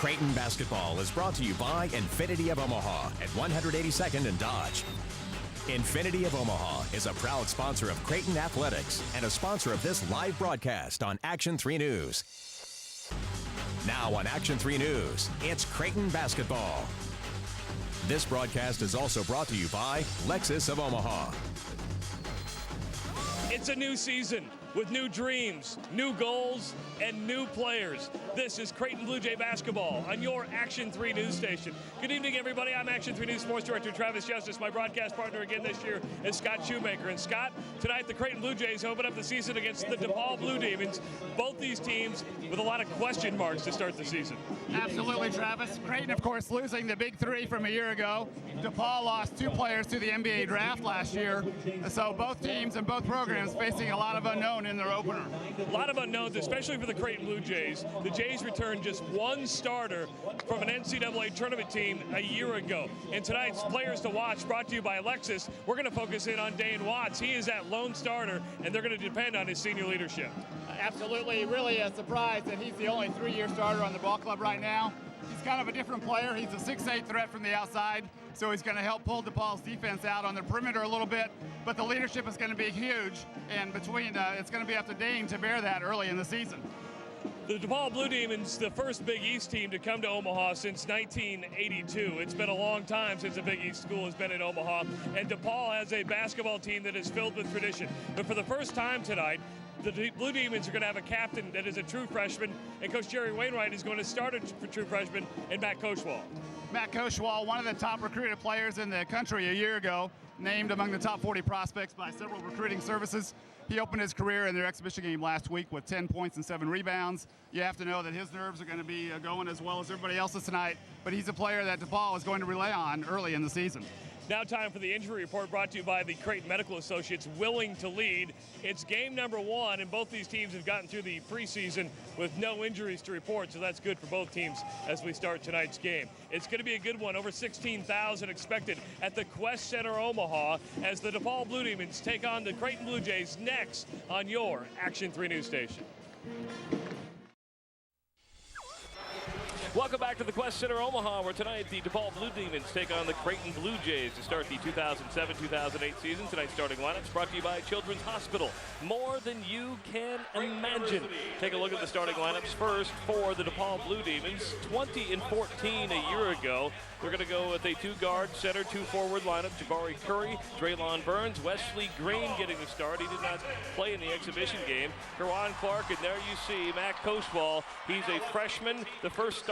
Creighton basketball is brought to you by Infinity of Omaha at 182nd and Dodge. Infinity of Omaha is a proud sponsor of Creighton Athletics and a sponsor of this live broadcast on Action 3 News. Now on Action 3 News, it's Creighton basketball. This broadcast is also brought to you by Lexus of Omaha. It's a new season with new dreams, new goals, and new players. This is Creighton Bluejay basketball on your Action 3 News station. Good evening, everybody. I'm Action 3 News Sports Director Travis Justice. My broadcast partner again this year is Scott Shoemaker. And Scott, tonight the Creighton Bluejays open up the season against the DePaul Blue Demons. Both these teams with a lot of question marks to start the season. Absolutely, Travis. Creighton, of course, losing the big three from a year ago. DePaul lost two players to the NBA draft last year. So both teams and both programs facing a lot of unknown in their opener. A lot of unknowns, especially for the Creighton Bluejays. The Jays returned just one starter from an NCAA tournament team a year ago. And tonight's Players to Watch, brought to you by Lexus, we're going to focus in on Dane Watts. He is that lone starter, and they're going to depend on his senior leadership. Absolutely, really a surprise that he's the only three-year starter on the ball club right now. He's kind of a different player. He's a 6'8" threat from the outside, so he's going to help pull DePaul's defense out on the perimeter a little bit. But the leadership is going to be huge, and between it's going to be up to Dane to bear that early in the season. The DePaul Blue Demons, the first Big East team to come to Omaha since 1982. It's been a long time since a Big East school has been in Omaha, and DePaul has a basketball team that is filled with tradition. But for the first time tonight, the Blue Demons are going to have a captain that is a true freshman, and Coach Jerry Wainwright is going to start a true freshman in Matt Koshwal. Matt Koshwal, one of the top recruited players in the country a year ago, named among the top 40 prospects by several recruiting services. He opened his career in their exhibition game last week with 10 points and 7 rebounds. You have to know that his nerves are going to be going as well as everybody else's tonight, but he's a player that DePaul is going to rely on early in the season. Now time for the injury report, brought to you by the Creighton Medical Associates, willing to lead. It's game number 1, and both these teams have gotten through the preseason with no injuries to report, so that's good for both teams as we start tonight's game. It's going to be a good one, over 16,000 expected at the Qwest Center Omaha as the DePaul Blue Demons take on the Creighton Bluejays next on your Action 3 News station. Welcome back to the Qwest Center Omaha, where tonight the DePaul Blue Demons take on the Creighton Bluejays to start the 2007-2008 season. Tonight's starting lineups brought to you by Children's Hospital. More than you can imagine. Take a look at the starting lineups first for the DePaul Blue Demons. 20-14 a year ago. They're going to go with a 2-guard center, 2-forward lineup. Jabari Curry, Draylon Burns, Wesley Green getting the start. He did not play in the exhibition game. Kerwan Clark, and there you see Matt Koshwal. He's a freshman, the first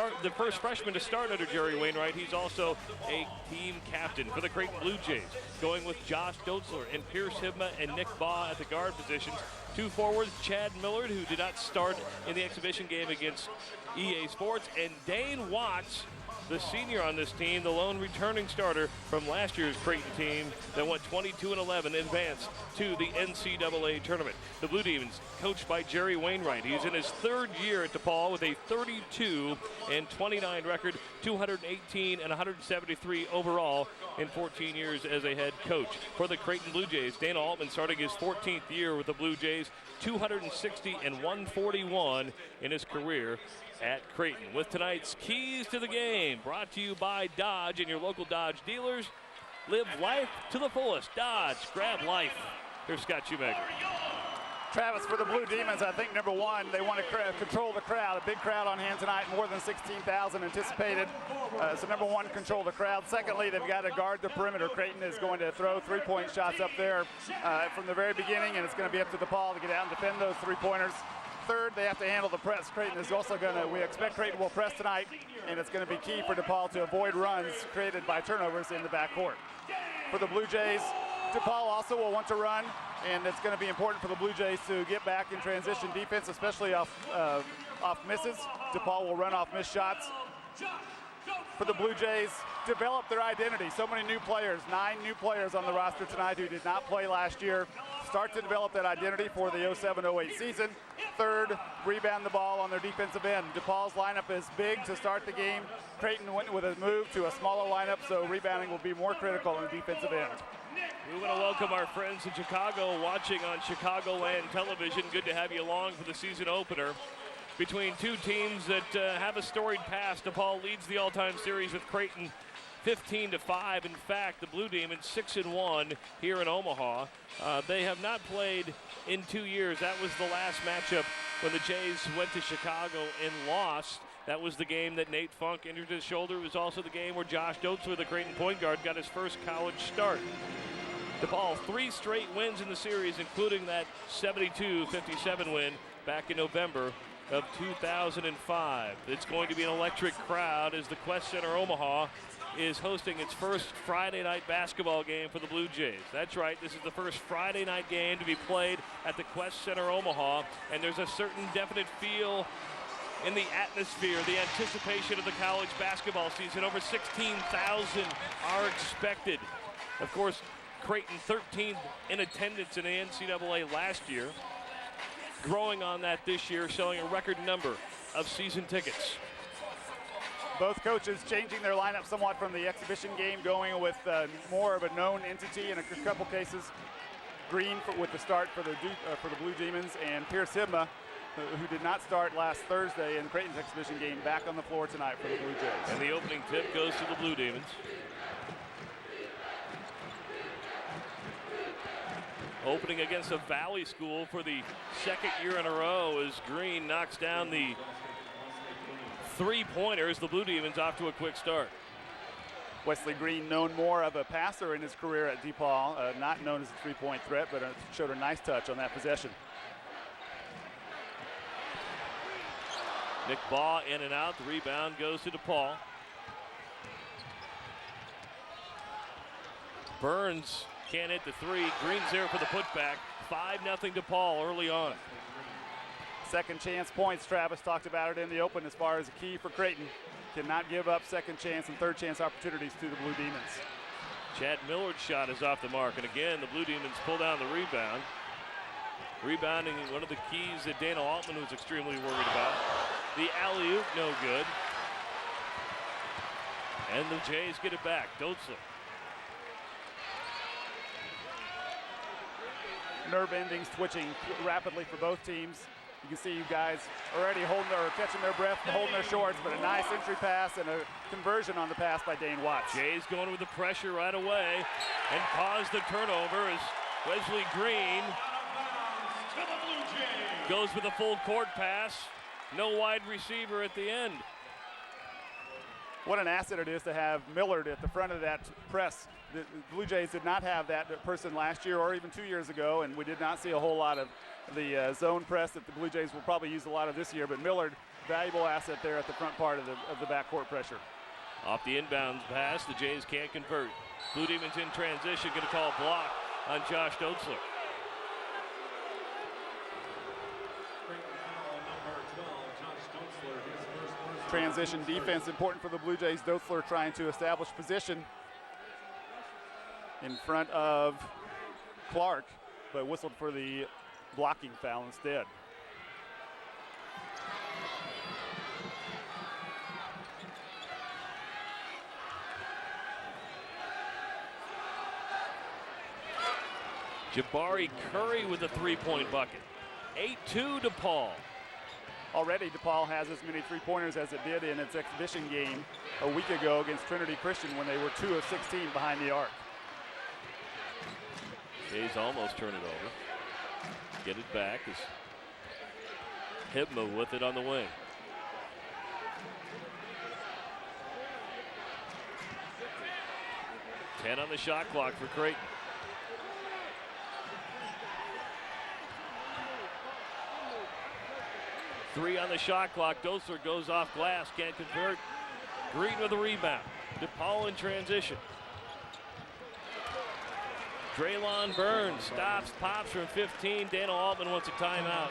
freshman to start under Jerry Wainwright. He's also a team captain for the Creighton Bluejays. Going with Josh Dotzler and Pierce Hibma and Nick Baugh at the guard positions. 2 forwards, Chad Millard, who did not start in the exhibition game against EA Sports, and Dane Watts, the senior on this team, the lone returning starter from last year's Creighton team that went 22-11 and advanced to the NCAA tournament. The Blue Demons, coached by Jerry Wainwright. He's in his 3rd year at DePaul with a 32-29 record, 218 and 173 overall in 14 years as a head coach. For the Creighton Bluejays, Dana Altman starting his 14th year with the Blue Jays, 260 and 141 in his career at Creighton. With tonight's keys to the game, brought to you by Dodge and your local Dodge dealers. Live life to the fullest. Dodge, grab life. Here's Scott Shoemaker. Travis, for the Blue Demons, I think number 1, they want to control the crowd. A big crowd on hand tonight, more than 16,000 anticipated. So number 1, control the crowd. Secondly, they've got to guard the perimeter. Creighton is going to throw 3-point shots up there from the very beginning, and it's going to be up to DePaul to get out and defend those 3-pointers. Third, they have to handle the press. Creighton is also going to, we expect Creighton will press tonight, and it's going to be key for DePaul to avoid runs created by turnovers in the backcourt. For the Blue Jays, DePaul also will want to run, and it's going to be important for the Blue Jays to get back in transition defense, especially off misses. DePaul will run off missed shots. For the Blue Jays, develop their identity. So many new players, 9 new players on the roster tonight who did not play last year. Start to develop that identity for the 07-08 season. Third, rebound the ball on their defensive end. DePaul's lineup is big to start the game. Creighton went with a move to a smaller lineup, so rebounding will be more critical on the defensive end. We want to welcome our friends in Chicago watching on Chicagoland Television. Good to have you along for the season opener. between two teams that have a storied past. DePaul leads the all-time series with Creighton 15-5. In fact, the Blue Demons 6-1 here in Omaha. They have not played in 2 years. That was the last matchup when the Jays went to Chicago and lost. That was the game that Nate Funk injured his shoulder. It was also the game where Josh Dotzler, the Creighton point guard, got his first college start. DePaul 3 straight wins in the series, including that 72-57 win back in November of 2005. It's going to be an electric crowd as the Qwest Center Omaha is hosting its first Friday night basketball game for the Blue Jays. That's right, this is the first Friday night game to be played at the Qwest Center Omaha, and there's a certain definite feel in the atmosphere, the anticipation of the college basketball season. Over 16,000 are expected. Of course, Creighton 13th in attendance in the NCAA last year, growing on that this year, showing a record number of season tickets. Both coaches changing their lineup somewhat from the exhibition game, going with more of a known entity in a couple cases. Green with the start for the Blue Demons, and Pierce Hibma, who did not start last Thursday in Creighton's exhibition game, back on the floor tonight for the Blue Jays. And the opening tip goes to the Blue Demons. Opening against a Valley school for the second year in a row as Green knocks down the three-pointers. The Blue Demons off to a quick start. Wesley Green, known more of a passer in his career at DePaul, not known as a three-point threat, but showed a nice touch on that possession. Nick Baugh in and out. The rebound goes to DePaul. Burns can't hit the three. Green's there for the putback. 5-0 DePaul early on. Second chance points. Travis talked about it in the open as far as a key for Creighton. Cannot give up second chance and third chance opportunities to the Blue Demons. Chad Millard's shot is off the mark, and again the Blue Demons pull down the rebound. Rebounding, one of the keys that Dana Altman was extremely worried about. The alley-oop, no good. And the Jays get it back. Dotzler. Nerve endings twitching rapidly for both teams. You can see you guys already catching their breath, holding their shorts, but a nice entry pass and a conversion on the pass by Dane Watts. Jays going with the pressure right away and cause the turnover as Wesley Green goes with a full court pass. No wide receiver at the end. What an asset it is to have Millard at the front of that press. The Blue Jays did not have that person last year or even 2 years ago, and we did not see a whole lot of the zone press that the Blue Jays will probably use a lot of this year. But Millard, valuable asset there at the front part of the backcourt pressure. Off the inbounds pass, the Jays can't convert. Blue Demons in transition, going to call a block on Josh Dotzler. Transition defense important for the Blue Jays. Dotzler trying to establish position in front of Clark, but whistled for the blocking foul instead. Jabari Curry with a three-point bucket. 8-2 DePaul. Already DePaul has as many three-pointers as it did in its exhibition game a week ago against Trinity Christian when they were 2 of 16 behind the arc. Jays almost turn it over. Get it back as Hibma with it on the wing. Ten on the shot clock for Creighton. Three on the shot clock. Dotzler goes off glass, can't convert. Green with a rebound. DePaul in transition. Draylon Burns stops, pops from 15. Dana Altman wants a timeout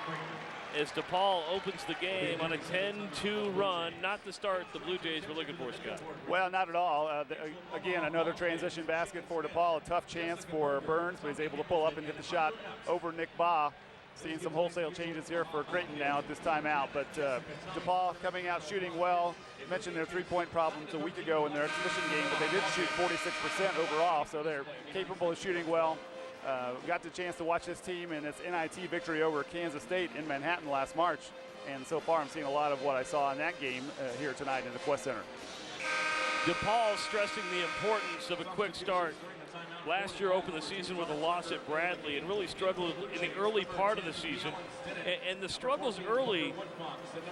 as DePaul opens the game on a 10-2 run. Not the start the Blue Jays were looking for, Scott. Well, not at all. Again, another transition basket for DePaul. A tough chance for Burns, but he's able to pull up and get the shot over Nick Baugh. Seeing some wholesale changes here for Creighton now at this timeout, but DePaul coming out shooting well. You mentioned their three-point problems a week ago in their exhibition game, but they did shoot 46% overall, so they're capable of shooting well. Got the chance to watch this team in its NIT victory over Kansas State in Manhattan last March, and so far I'm seeing a lot of what I saw in that game here tonight in the Qwest Center. DePaul stressing the importance of a quick start. Last year opened the season with a loss at Bradley and really struggled in the early part of the season. And the struggles early,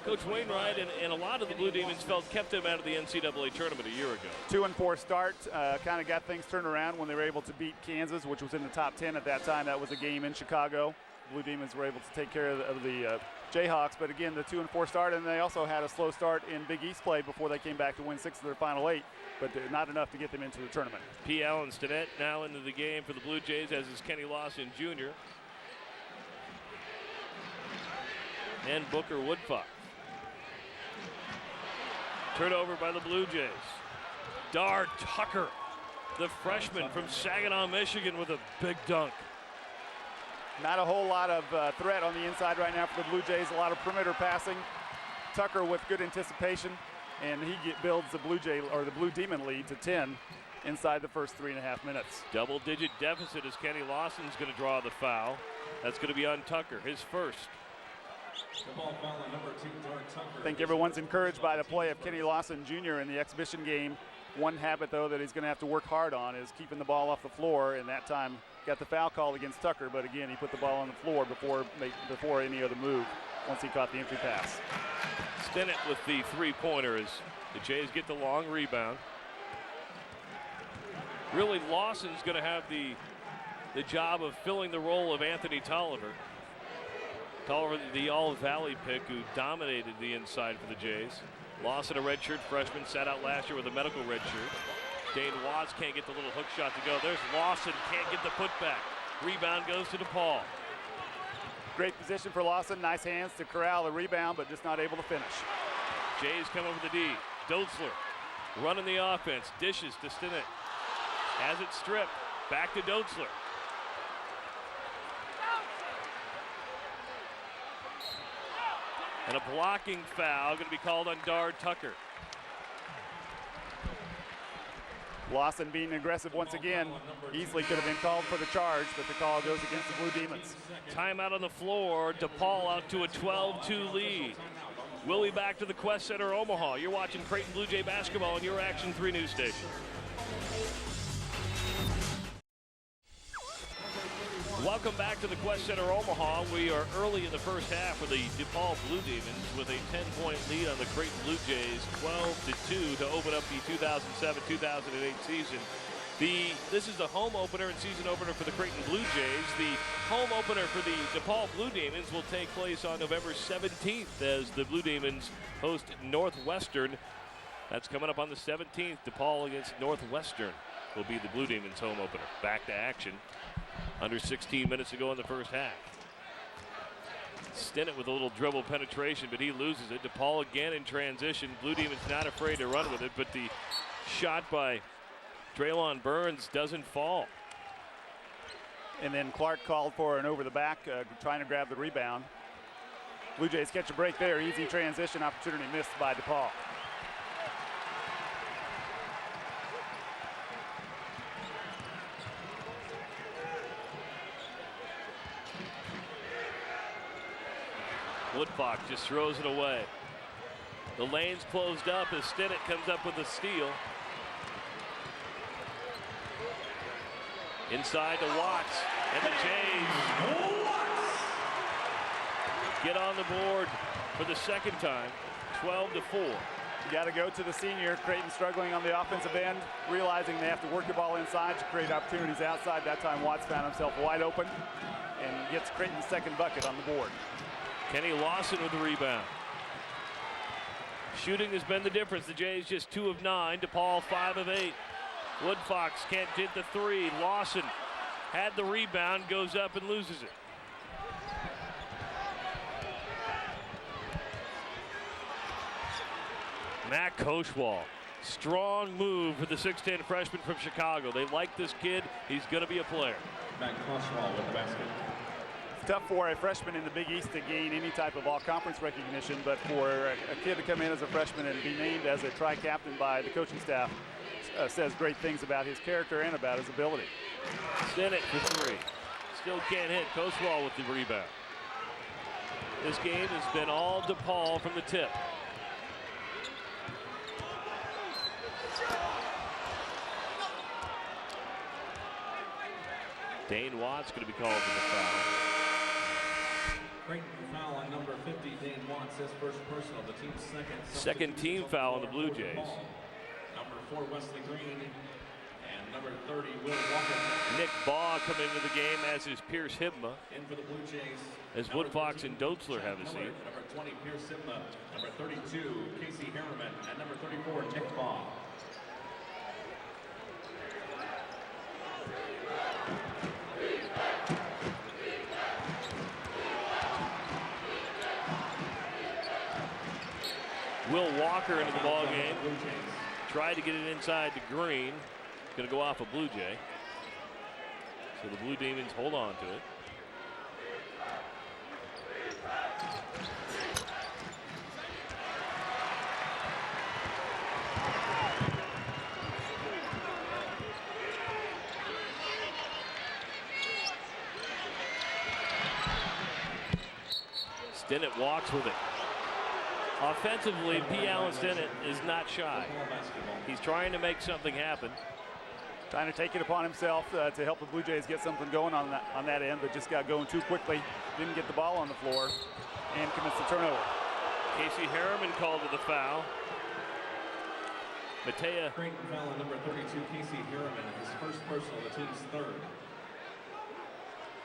Coach Wainwright and a lot of the Blue Demons felt kept them out of the NCAA tournament a year ago. 2-4 start, kind of got things turned around when they were able to beat Kansas, which was in the top 10 at that time. That was a game in Chicago. Blue Demons were able to take care of the Jayhawks, but again, the 2-4 start, and they also had a slow start in Big East play before they came back to win 6 of their final 8, but not enough to get them into the tournament. P. Allen Stinnett now into the game for the Blue Jays, as is Kenny Lawson Jr. and Booker Woodfox. Turnover by the Blue Jays. Dar Tucker, the freshman from Saginaw, Michigan, with a big dunk. Not a whole lot of threat on the inside right now for the Blue Jays. A lot of perimeter passing. Tucker with good anticipation, and he builds the Blue Demon lead to 10 inside the first 3.5 minutes. Double-digit deficit as Kenny Lawson's going to draw the foul. That's going to be on Tucker, his first. I think everyone's encouraged by the play of Kenny Lawson Jr. in the exhibition game. One habit, though, that he's going to have to work hard on is keeping the ball off the floor, and that time got the foul call against Tucker, but again, he put the ball on the floor before any other move once he caught the entry pass. Stinnett with the three-pointer as the Jays get the long rebound. Really, Lawson's going to have the job of filling the role of Anthony Tolliver. Tolliver, the All-Valley pick who dominated the inside for the Jays. Lawson, a redshirt freshman, sat out last year with a medical redshirt. Dane Watts can't get the little hook shot to go. There's Lawson, can't get the putback. Rebound goes to DePaul. Great position for Lawson. Nice hands to corral the rebound, but just not able to finish. Jays come over the D. Dotzler running the offense. Dishes to Stinnett. Has it stripped. Back to Dotzler. And a blocking foul going to be called on Dar Tucker. Lawson being aggressive once again. Easily could have been called for the charge, but the call goes against the Blue Demons. Timeout on the floor. DePaul out to a 12-2 lead. We'll be back to the Qwest Center Omaha. You're watching Creighton Blue Jay basketball on your Action 3 news station. Welcome back to the Qwest Center Omaha. We are early in the first half with the DePaul Blue Demons with a 10-point lead on the Creighton Blue Jays, 12-2 to open up the 2007-2008 season. This is the home opener and season opener for the Creighton Blue Jays. The home opener for the DePaul Blue Demons will take place on November 17th as the Blue Demons host Northwestern. That's coming up on the 17th. DePaul against Northwestern will be the Blue Demons home opener. Back to action. Under 16 minutes to go in the first half. Stinnett with a little dribble penetration, but he loses it. DePaul again in transition. Blue Demons not afraid to run with it, but the shot by Draylon Burns doesn't fall. And then Clark called for an over the back, trying to grab the rebound. Blue Jays catch a break there. Easy transition opportunity missed by DePaul. Woodfox just throws it away. The lane's closed up as Stinnett comes up with a steal. Inside to Watts, and the Jays get on the board for the second time, 12-4. You got to go to the senior. Creighton struggling on the offensive end, realizing they have to work the ball inside to create opportunities outside. That time Watts found himself wide open and gets Creighton's second bucket on the board. Kenny Lawson with the rebound. Shooting has been the difference. The Jays just 2 of 9. DePaul 5 of 8. Woodfox can't hit the three. Lawson had the rebound, goes up and loses it. Matt Koshwal, strong move for the 6'10 freshman from Chicago. They like this kid. He's going to be a player. Matt Koshwal with the basket. Tough for a freshman in the Big East to gain any type of all-conference recognition, but for a kid to come in as a freshman and be named as a tri-captain by the coaching staff says great things about his character and about his ability. Stinnett for three. Still can't hit. Koshwal with the rebound. This game has been all DePaul from the tip. Dane Watts going to be called for the foul. Creighton foul on number 50, Dane Watts, his first personal, the team's Second team foul on the Blue Jays. Number 4, Wesley Green, and number 30, Will Walker. Nick Baugh coming into the game, as is Pierce Hibma. In for the Blue Jays. As Woodfox and Doetzler have a seat. Number 20, Pierce Hibma. Number 32, Casey Harriman. And number 34, Nick Baugh. Will Walker into the ball game. Tried to get it inside to Green. Going to go off a Blue Jay. So the Blue Demons hold on to it. Stinnett walks with it. Offensively, P. Allen Stinnett is not shy. He's trying to make something happen. Trying to take it upon himself to help the Blue Jays get something going on that end, but just got going too quickly. Didn't get the ball on the floor and commits the turnover. Casey Harriman called to the foul. Matea. Creighton foul on number 32, Casey Harriman, his first personal, the team's third.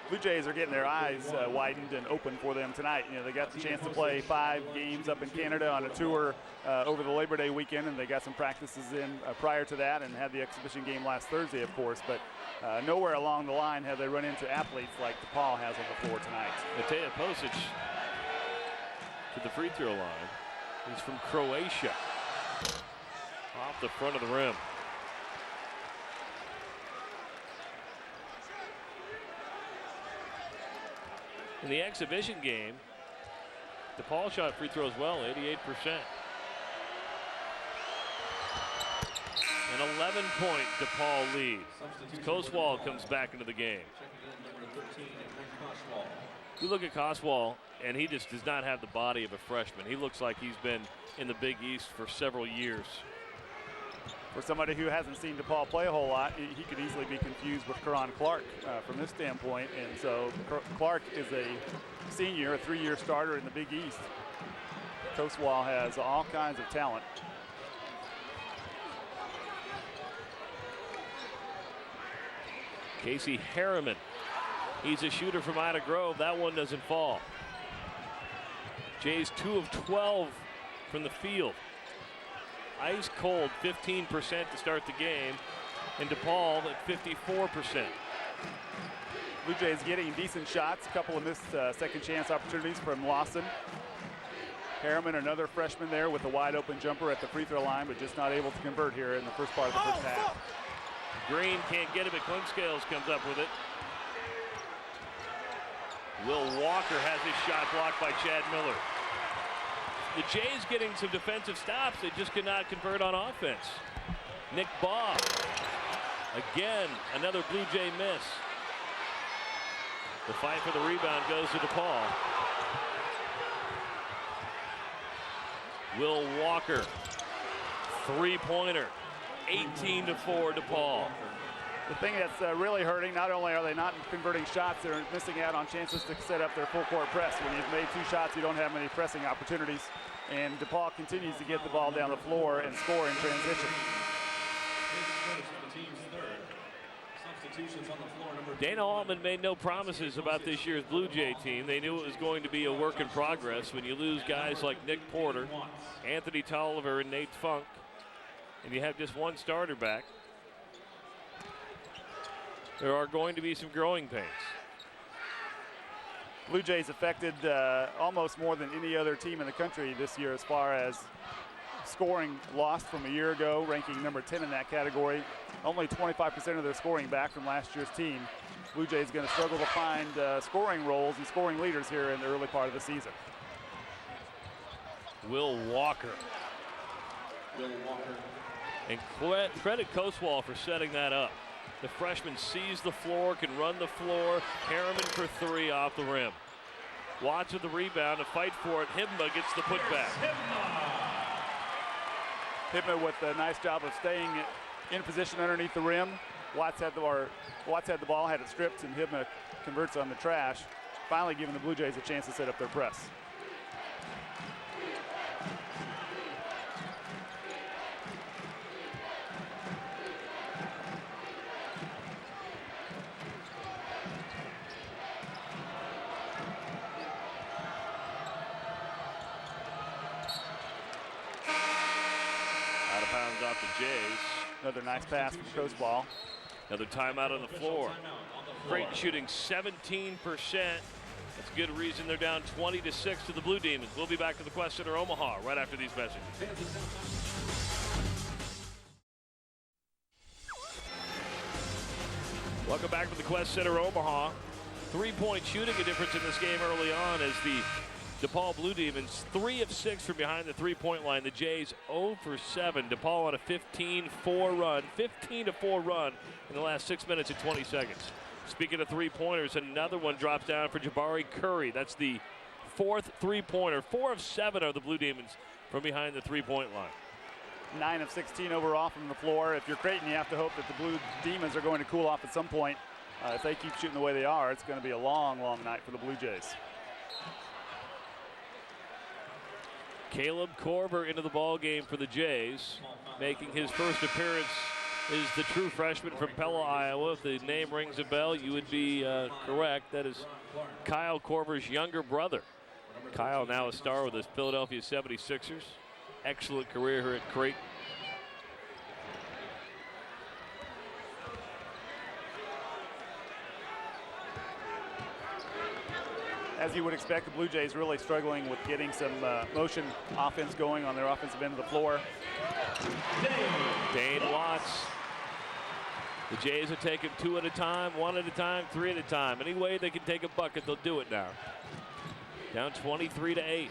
Blue Jays are getting their eyes widened and open for them tonight. You know, they got the chance to play 5 games up in Canada on a tour over the Labor Day weekend, and they got some practices in prior to that and had the exhibition game last Thursday, of course. But nowhere along the line have they run into athletes like DePaul has on the floor tonight. Matea Posic to the free throw line. He's from Croatia. Off the front of the rim. In the exhibition game, DePaul shot free throws well, 88%. An 11-point DePaul lead. Coswall comes back into the game. You look at Coswall, and he just does not have the body of a freshman. He looks like he's been in the Big East for several years. For somebody who hasn't seen DePaul play a whole lot, he could easily be confused with Karan Clark from this standpoint. And so Clark is a senior, a 3-year starter in the Big East. Coswall has all kinds of talent. Casey Harriman. He's a shooter from Ida Grove. That one doesn't fall. Jays 2 of 12 from the field. Ice cold, 15% to start the game, and DePaul at 54%. Blue Jays getting decent shots, a couple of missed second chance opportunities from Lawson. Harriman, another freshman there with a wide open jumper at the free throw line, but just not able to convert here in the first part of the first half. Green can't get it, but Clinkscales comes up with it. Will Walker has his shot blocked by Chad Miller. The Jays getting some defensive stops. They just could not convert on offense. Nick Baugh. Again, another Blue Jay miss. The fight for the rebound goes to DePaul. Will Walker. Three-pointer. 18-4 DePaul. The thing that's really hurting, not only are they not converting shots, they're missing out on chances to set up their full court press. When you've made 2 shots, you don't have many pressing opportunities. And DePaul continues to get the ball down the floor and score in transition. Dana Altman made no promises about this year's Blue Jay team. They knew it was going to be a work in progress when you lose guys like Nick Porter, Anthony Tolliver, and Nate Funk, and you have just one starter back. There are going to be some growing pains. Blue Jays affected almost more than any other team in the country this year as far as scoring lost from a year ago, ranking number 10 in that category. Only 25% of their scoring back from last year's team. Blue Jays going to struggle to find scoring roles and scoring leaders here in the early part of the season. Will Walker. And credit Coswall for setting that up. The freshman sees the floor, can run the floor. Harriman for 3 off the rim. Watts with the rebound, to fight for it. Hibma gets the putback. Hibma with a nice job of staying in position underneath the rim. Watts had the ball, had it stripped, and Hibma converts on the trash, finally giving the Blue Jays a chance to set up their press. Out of bounds off the Jays. Another nice pass from Coast Ball. Another timeout on the floor. Creighton shooting 17%. That's good reason they're down 20-6 to the Blue Demons. We'll be back to the Qwest Center Omaha right after these messages. Welcome back to the Qwest Center Omaha. 3-point shooting a difference in this game early on as the DePaul Blue Demons 3 of 6 from behind the 3-point line. The Jays 0 for 7. DePaul on a 15-4 run. 15-4 run in the last 6 minutes and 20 seconds. Speaking of three-pointers, another one drops down for Jabari Curry. That's the 4th three-pointer. 4 of 7 are the Blue Demons from behind the 3-point line. 9 of 16 overall from the floor. If you're Creighton, you have to hope that the Blue Demons are going to cool off at some point. If they keep shooting the way they are, it's going to be a long, long night for the Blue Jays. Caleb Korver into the ball game for the Jays. Making his first appearance is the true freshman from Pella, Iowa. If the name rings a bell, you would be correct. That is Kyle Korver's younger brother. Kyle now a star with the Philadelphia 76ers. Excellent career here at Creighton. As you would expect, the Blue Jays really struggling with getting some motion offense going on their offensive end of the floor. Dane Watts. The Jays are taking 2 at a time, 1 at a time, 3 at a time. Any way they can take a bucket, they'll do it now. Down 23-8.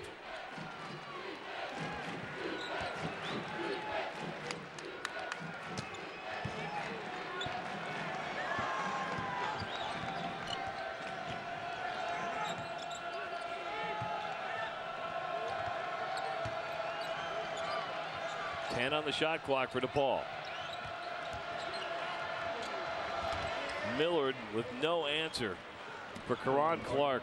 On the shot clock for DePaul. Millard with no answer for Karan Clark.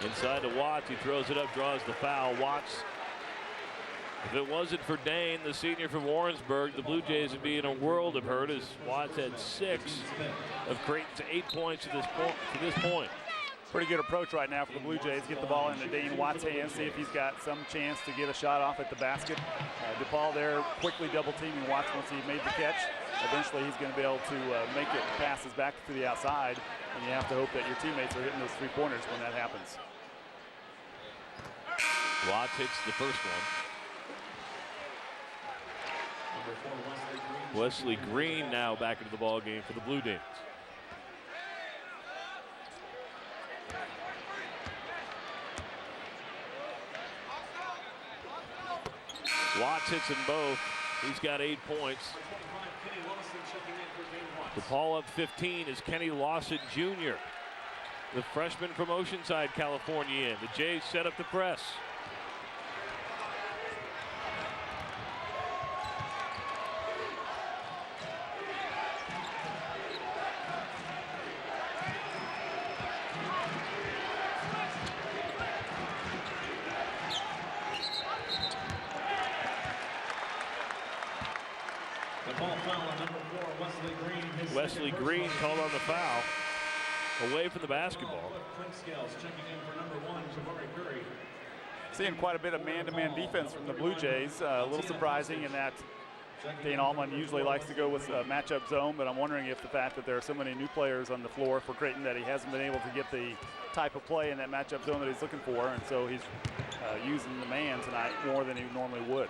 Inside to Watts, he throws it up, draws the foul. Watts, if it wasn't for Dane, the senior from Warrensburg, the Blue Jays would be in a world of hurt as Watts had 6 of Creighton's 8 points to this point. Pretty good approach right now for the Blue Jays. Get the ball into Dane Watts' hands, see if he's got some chance to get a shot off at the basket. DePaul there quickly double teaming Watts once he made the catch. Eventually he's going to be able to make it passes back to the outside, and you have to hope that your teammates are hitting those three-pointers when that happens. Watts hits the first one. Wesley Green now back into the ball game for the Blue Demons. Watts hits them both. He's got 8 points. DePaul up 15 is Kenny Lawson Jr., the freshman from Oceanside, California. The Jays set up the press. Wesley Green called on the foul away from the basketball. Seeing quite a bit of man-to-man defense from the Blue Jays. A little surprising in that Dane Allman usually likes to go with a matchup zone, but I'm wondering if the fact that there are so many new players on the floor for Creighton that he hasn't been able to get the type of play in that matchup zone that he's looking for, and so he's using the man tonight more than he normally would.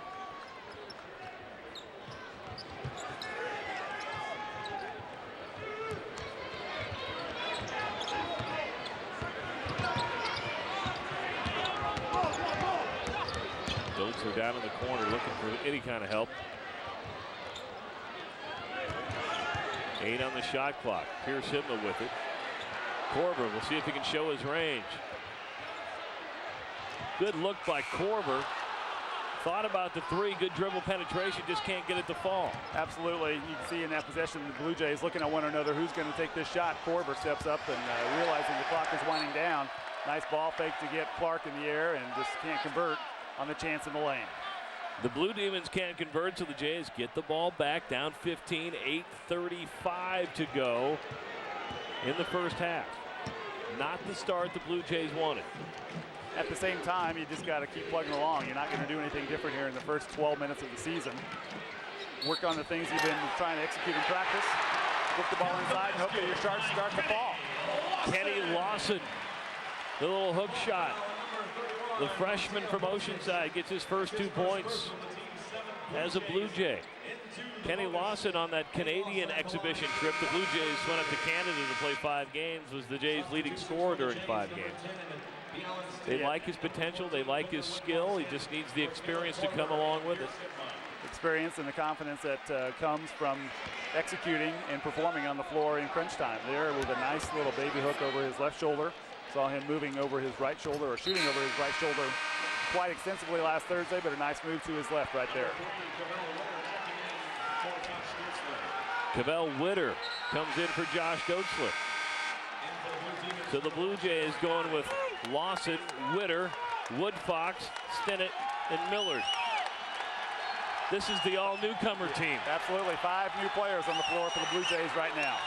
Are down in the corner looking for any kind of help. 8 on the shot clock. Pierce Himmel with it. Korver will see if he can show his range. Good look by Korver. Thought about the three. Good dribble penetration. Just can't get it to fall. Absolutely. You can see in that possession the Blue Jays looking at one another. Who's going to take this shot? Korver steps up and realizing the clock is winding down. Nice ball fake to get Clark in the air and just can't convert on the chance in the lane. The Blue Demons can't convert, so the Jays get the ball back, down 15, 8:35 to go in the first half. Not the start the Blue Jays wanted. At the same time, you just got to keep plugging along. You're not going to do anything different here in the first 12 minutes of the season. Work on the things you've been trying to execute in practice. Flip the ball inside and hope that your shots start to fall. Kenny Lawson, the little hook shot. The freshman from Oceanside gets his first 2 points as a Blue Jay. Kenny Lawson on that Canadian exhibition trip. The Blue Jays went up to Canada to play 5 games, was the Jays' leading scorer during 5 games. They like his potential, they like his skill. He just needs the experience to come along with it. Experience and the confidence that comes from executing and performing on the floor in crunch time. There with a nice little baby hook over his left shoulder. Saw him moving over his right shoulder, or shooting over his right shoulder quite extensively last Thursday, but a nice move to his left right there. Cavell Witter comes in for Josh Goatslick. So the Blue Jays going with Lawson, Witter, Woodfox, Stinnett, and Millard. This is the all-newcomer team. Absolutely, 5 new players on the floor for the Blue Jays right now.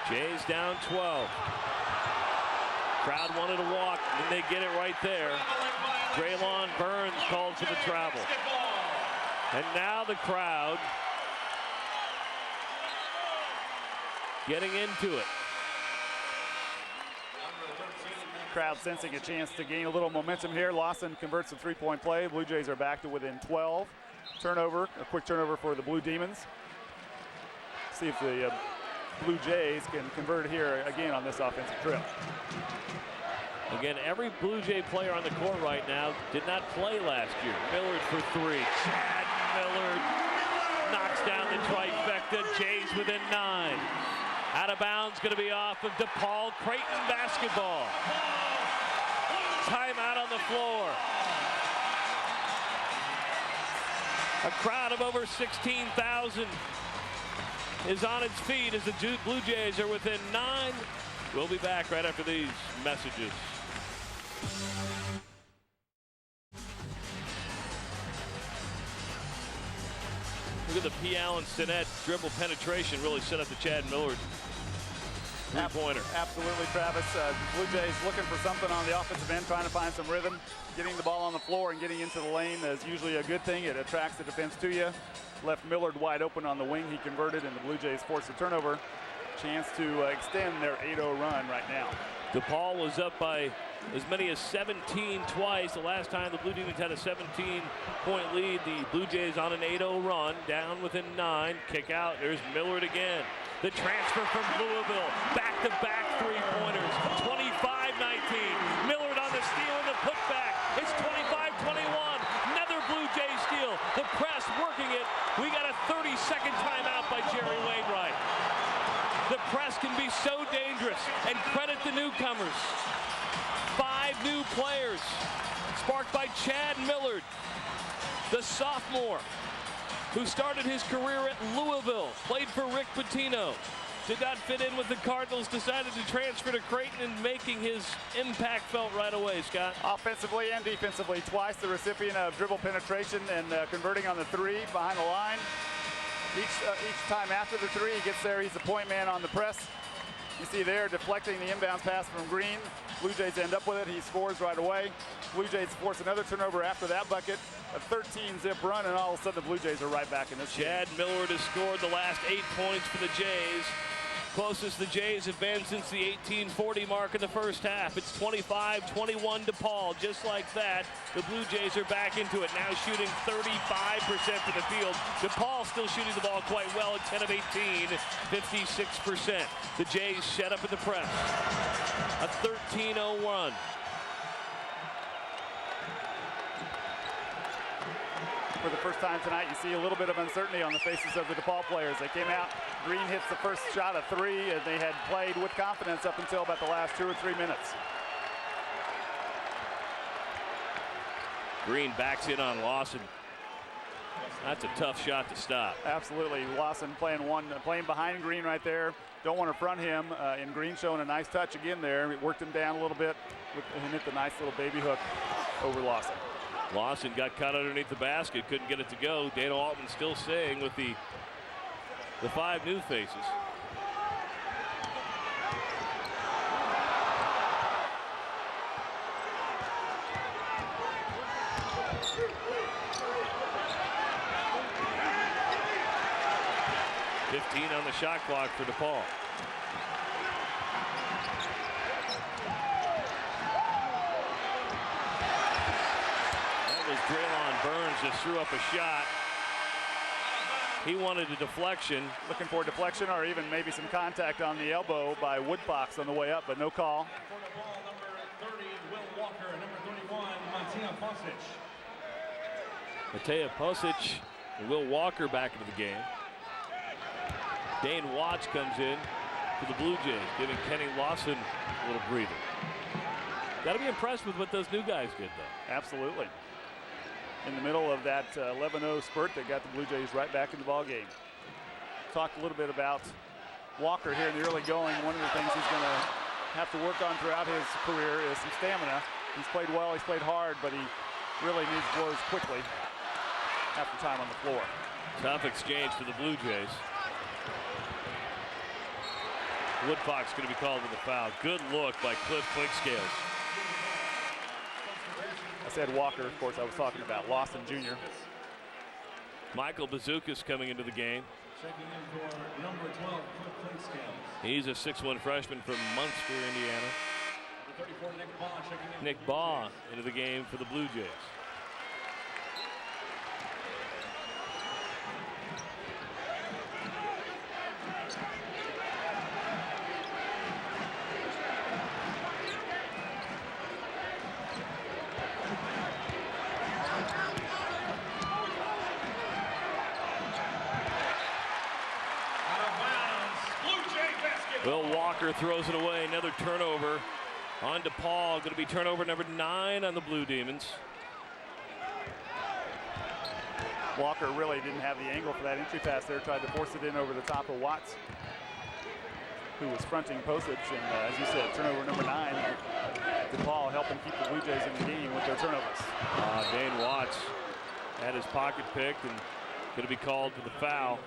Jays down 12. Crowd wanted to walk, and they get it right there. Draylon Burns called for the travel. And now the crowd getting into it. Crowd sensing a chance to gain a little momentum here. Lawson converts the 3-point play. Blue Jays are back to within 12. Turnover, a quick turnover for the Blue Demons. See if the Blue Jays can convert here again on this offensive trip. Again, every Blue Jay player on the court right now did not play last year. Millard for 3. Chad Millard knocks down the trifecta. Jays within 9. Out of bounds, going to be off of DePaul. Creighton basketball. Timeout on the floor. A crowd of over 16,000 is on its feet as the Blue Jays are within 9. We'll be back right after these messages. Look at the P. Allen Stinnett dribble penetration really set up the Chad Millard three-pointer. Absolutely, Travis. Blue Jays looking for something on the offensive end, trying to find some rhythm. Getting the ball on the floor and getting into the lane is usually a good thing. It attracts the defense to you. Left Millard wide open on the wing. He converted, and the Blue Jays forced a turnover. Chance to extend their 8-0 run right now. DePaul was up by as many as 17 twice. The last time the Blue Demons had a 17-point lead, the Blue Jays on an 8-0 run, down within 9. Kick out. There's Millard again. The transfer from Louisville. Back-to-back three-pointers. 25-19. Millard on the steal and the putback. It's 25-21. Another Blue Jay steal. The press working it. We got a 30-second timeout by Jerry Wainwright. The press can be so dangerous, and credit the newcomers. 5 new players, sparked by Chad Millard, the sophomore, who started his career at Louisville, played for Rick Pitino, did not fit in with the Cardinals, decided to transfer to Creighton and making his impact felt right away, Scott. Offensively and defensively, twice the recipient of dribble penetration and converting on the 3 behind the line. Each time after the 3, he gets there, he's the point man on the press. You see there, deflecting the inbounds pass from Green. Blue Jays end up with it. He scores right away. Blue Jays force another turnover after that bucket. A 13-zip run, and all of a sudden the Blue Jays are right back in this game. Chad Millard has scored the last 8 points for the Jays. Closest the Jays have been since the 1840 mark in the first half. It's 25-21 DePaul. Just like that, the Blue Jays are back into it, now shooting 35% from the field. DePaul still shooting the ball quite well at 10 of 18, 56%. The Jays set up in the press. A 13-0 run. For for the first time tonight, you see a little bit of uncertainty on the faces of the DePaul players. They came out, Green hits the first shot of 3, and they had played with confidence up until about the last 2 or 3 minutes. Green backs in on Lawson. That's a tough shot to stop. Absolutely. Lawson playing behind Green right there. Don't want to front him. And Green showing a nice touch again there. It worked him down a little bit and hit the nice little baby hook over Lawson. Lawson got caught underneath the basket, couldn't get it to go. Dana Altman still saying with the 5 new faces. On the shot clock for DePaul. That was Draylon Burns just threw up a shot. He wanted a deflection. Looking for a deflection or even maybe some contact on the elbow by Woodfox on the way up, but no call. For the ball, number 30, Will Walker, number 31, Matea Posic. Matea Posic and Will Walker back into the game. Dane Watts comes in for the Blue Jays, giving Kenny Lawson a little breather. Got to be impressed with what those new guys did, though. Absolutely. In the middle of that 11-0 spurt, they got the Blue Jays right back in the ball game. Talked a little bit about Walker here in the early going. One of the things he's going to have to work on throughout his career is some stamina. He's played well, he's played hard, but he really needs blows quickly after time on the floor. Tough exchange for the Blue Jays. Woodfox going to be called with a foul. Good look by Cliff Clinkscales. I said Walker, of course I was talking about Lawson Jr. Michael Bazookas coming into the game. Checking in for number 12, Cliff Clinkscales. He's a 6'1" freshman from Munster, Indiana. Number 34, Nick Baugh, checking in. Nick Baugh into the game for the Blue Jays. Will Walker throws it away. Another turnover on DePaul. Going to be turnover number 9 on the Blue Demons. Walker really didn't have the angle for that entry pass there. Tried to force it in over the top of Watts, who was fronting Posage. And as you said, turnover number 9. DePaul helping keep the Blue Jays in the game with their turnovers. Dane Watts had his pocket picked and going to be called for the foul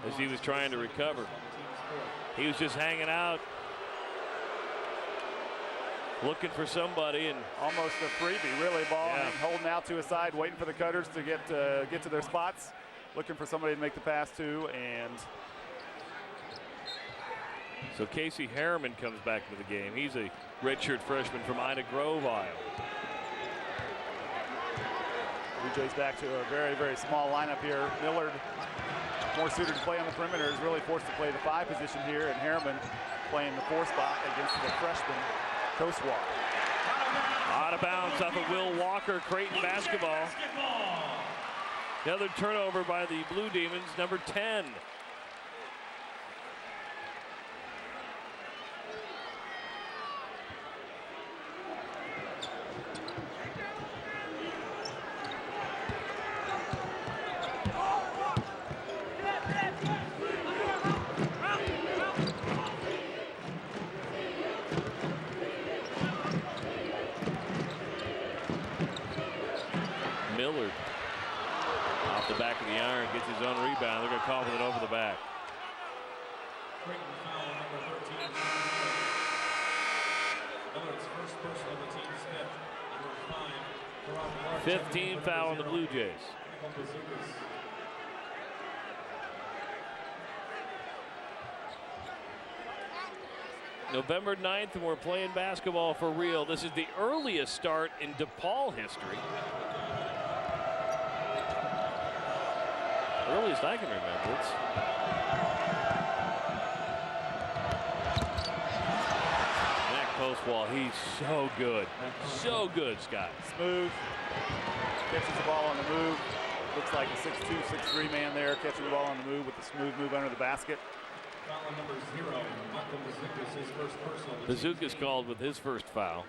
as he was trying to recover. He was just hanging out, looking for somebody, and almost a freebie, really. Ball holding out to his side, waiting for the cutters to get to their spots, looking for somebody to make the pass to. And so Casey Harriman comes back into the game. He's a redshirt freshman from Ida Grove, Iowa. Blue Jays back to a very, very small lineup here. Millard, more suited to play on the perimeter, is really forced to play the 5 position here, and Harriman playing the 4 spot against the freshman Koswar. Out of bounds off of Will Walker. Creighton basketball. Another turnover by the Blue Demons, number 10. Millard off the back of the iron, gets his own rebound. They're going to call for it over the back. Creighton foul number 13. Millard's first personal of the team. Smith, number 5. 15 foul on the Blue Jays. November 9th, and we're playing basketball for real. This is the earliest start in DePaul history. Earliest I can remember. It's Mac Postwall. He's so good. So good, Scott. Smooth. Catches the ball on the move. looks like a 6'2", 6'3" man there, catching the ball on the move with the smooth move under the basket. Foul on number 0, Michael Bazookas, his first personal. Bazookas called with his first foul.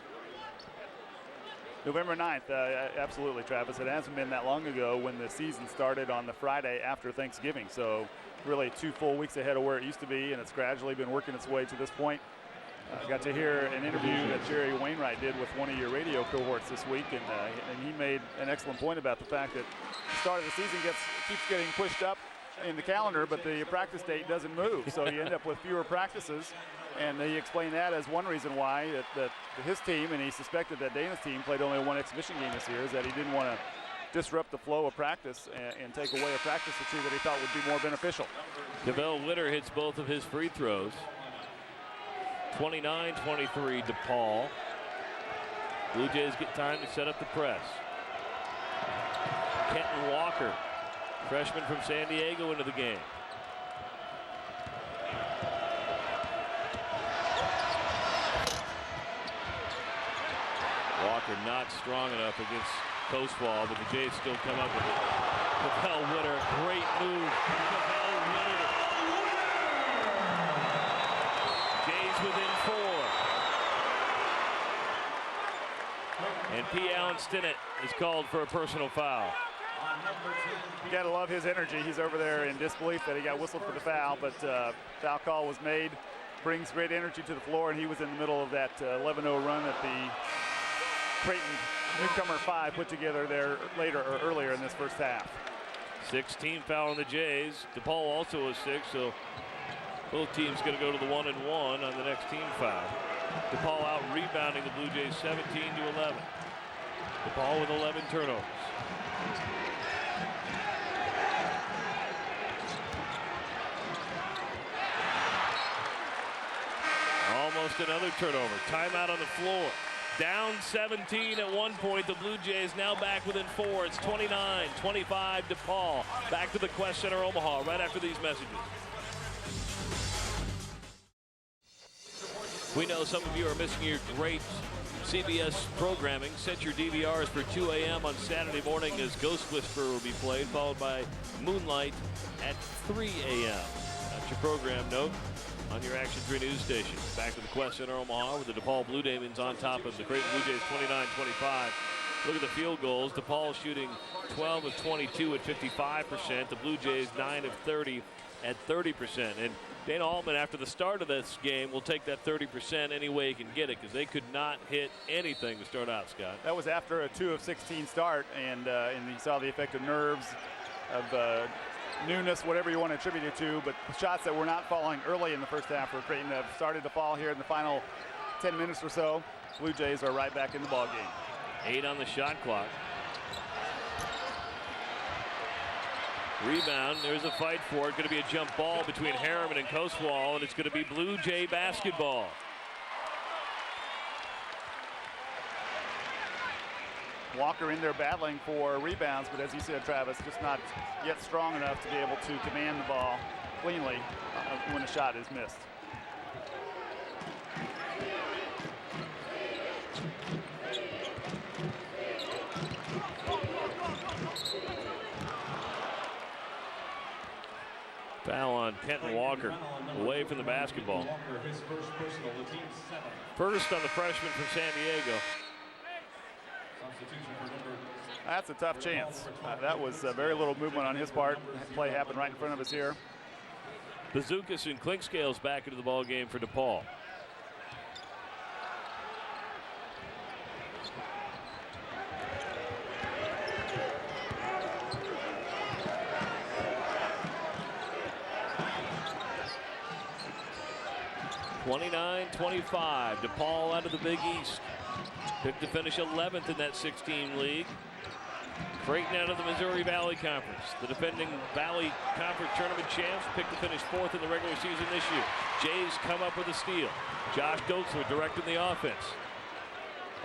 November 9th, absolutely, Travis. It hasn't been that long ago when the season started on the Friday after Thanksgiving. So really 2 full weeks ahead of where it used to be, and it's gradually been working its way to this point. I got to hear an interview that Jerry Wainwright did with one of your radio cohorts this week, and he made an excellent point about the fact that the start of the season keeps getting pushed up in the calendar, but the practice date doesn't move. So you end up with fewer practices, and he explained that as one reason why that his team, and he suspected that Dana's team played only one exhibition game this year, is that he didn't want to disrupt the flow of practice and take away a practice or two that he thought would be more beneficial. DeVell Witter hits both of his free throws. 29-23 DePaul. Blue Jays get time to set up the press. Kenton Walker, freshman from San Diego, into the game. Walker not strong enough against Coastwall, but the Jays still come up with it. DePaul Witter, great move. DePaul Witter. Jays within 4. And P. Allen Stinnett is called for a personal foul. You got to love his energy. He's over there in disbelief that he got whistled for the foul, but foul call was made. Brings great energy to the floor, and he was in the middle of that 11-0 run that the Creighton newcomer 5 put together there earlier in this first half. 16 foul on the Jays. DePaul also has 6, so both teams going to go to the 1-1 on the next team foul. DePaul out rebounding the Blue Jays 17-11. DePaul with 11 turnovers. Almost another turnover. Timeout on the floor. Down 17 at one point. The Blue Jays now back within 4. It's 29-25 DePaul. Back to the Qwest Center Omaha right after these messages. We know some of you are missing your great CBS programming. Set your DVRs for 2 a.m. on Saturday morning as Ghost Whisperer will be played, followed by Moonlight at 3 a.m. That's your program note on your Action 3 news station. Back to the Qwest Center Omaha with the DePaul Blue Demons on top of the Creighton Bluejays 29-25. Look at the field goals. DePaul shooting 12 of 22 at 55%. The Blue Jays 9 of 30 at 30%. And Dana Altman, after the start of this game, will take that 30% any way he can get it, because they could not hit anything to start out, Scott. That was after a 2 of 16 start, and you saw the effect of nerves, of newness, whatever you want to attribute it to, but shots that were not falling early in the first half for Creighton have started to fall here in the final 10 minutes or so. Blue Jays are right back in the ball game. 8 on the shot clock. Rebound, there's a fight for it. Going to be a jump ball between Harriman and Coastwall, and it's going to be Blue Jay basketball. Walker in there battling for rebounds, but as you said, Travis, just not yet strong enough to be able to command the ball cleanly when a shot is missed. Foul on Kenton Walker, away from the basketball. First on the freshman from San Diego. That's a tough chance. That was very little movement on his part. Play happened right in front of us here. Bazookas and Clinkscale's back into the ball game for DePaul. (29-25) DePaul out of the Big East. Picked to finish 11th in that 16 league. Creighton out of the Missouri Valley Conference. The defending Valley Conference tournament champs picked to finish 4th in the regular season this year. Jays come up with a steal. Josh Goetzler directing the offense.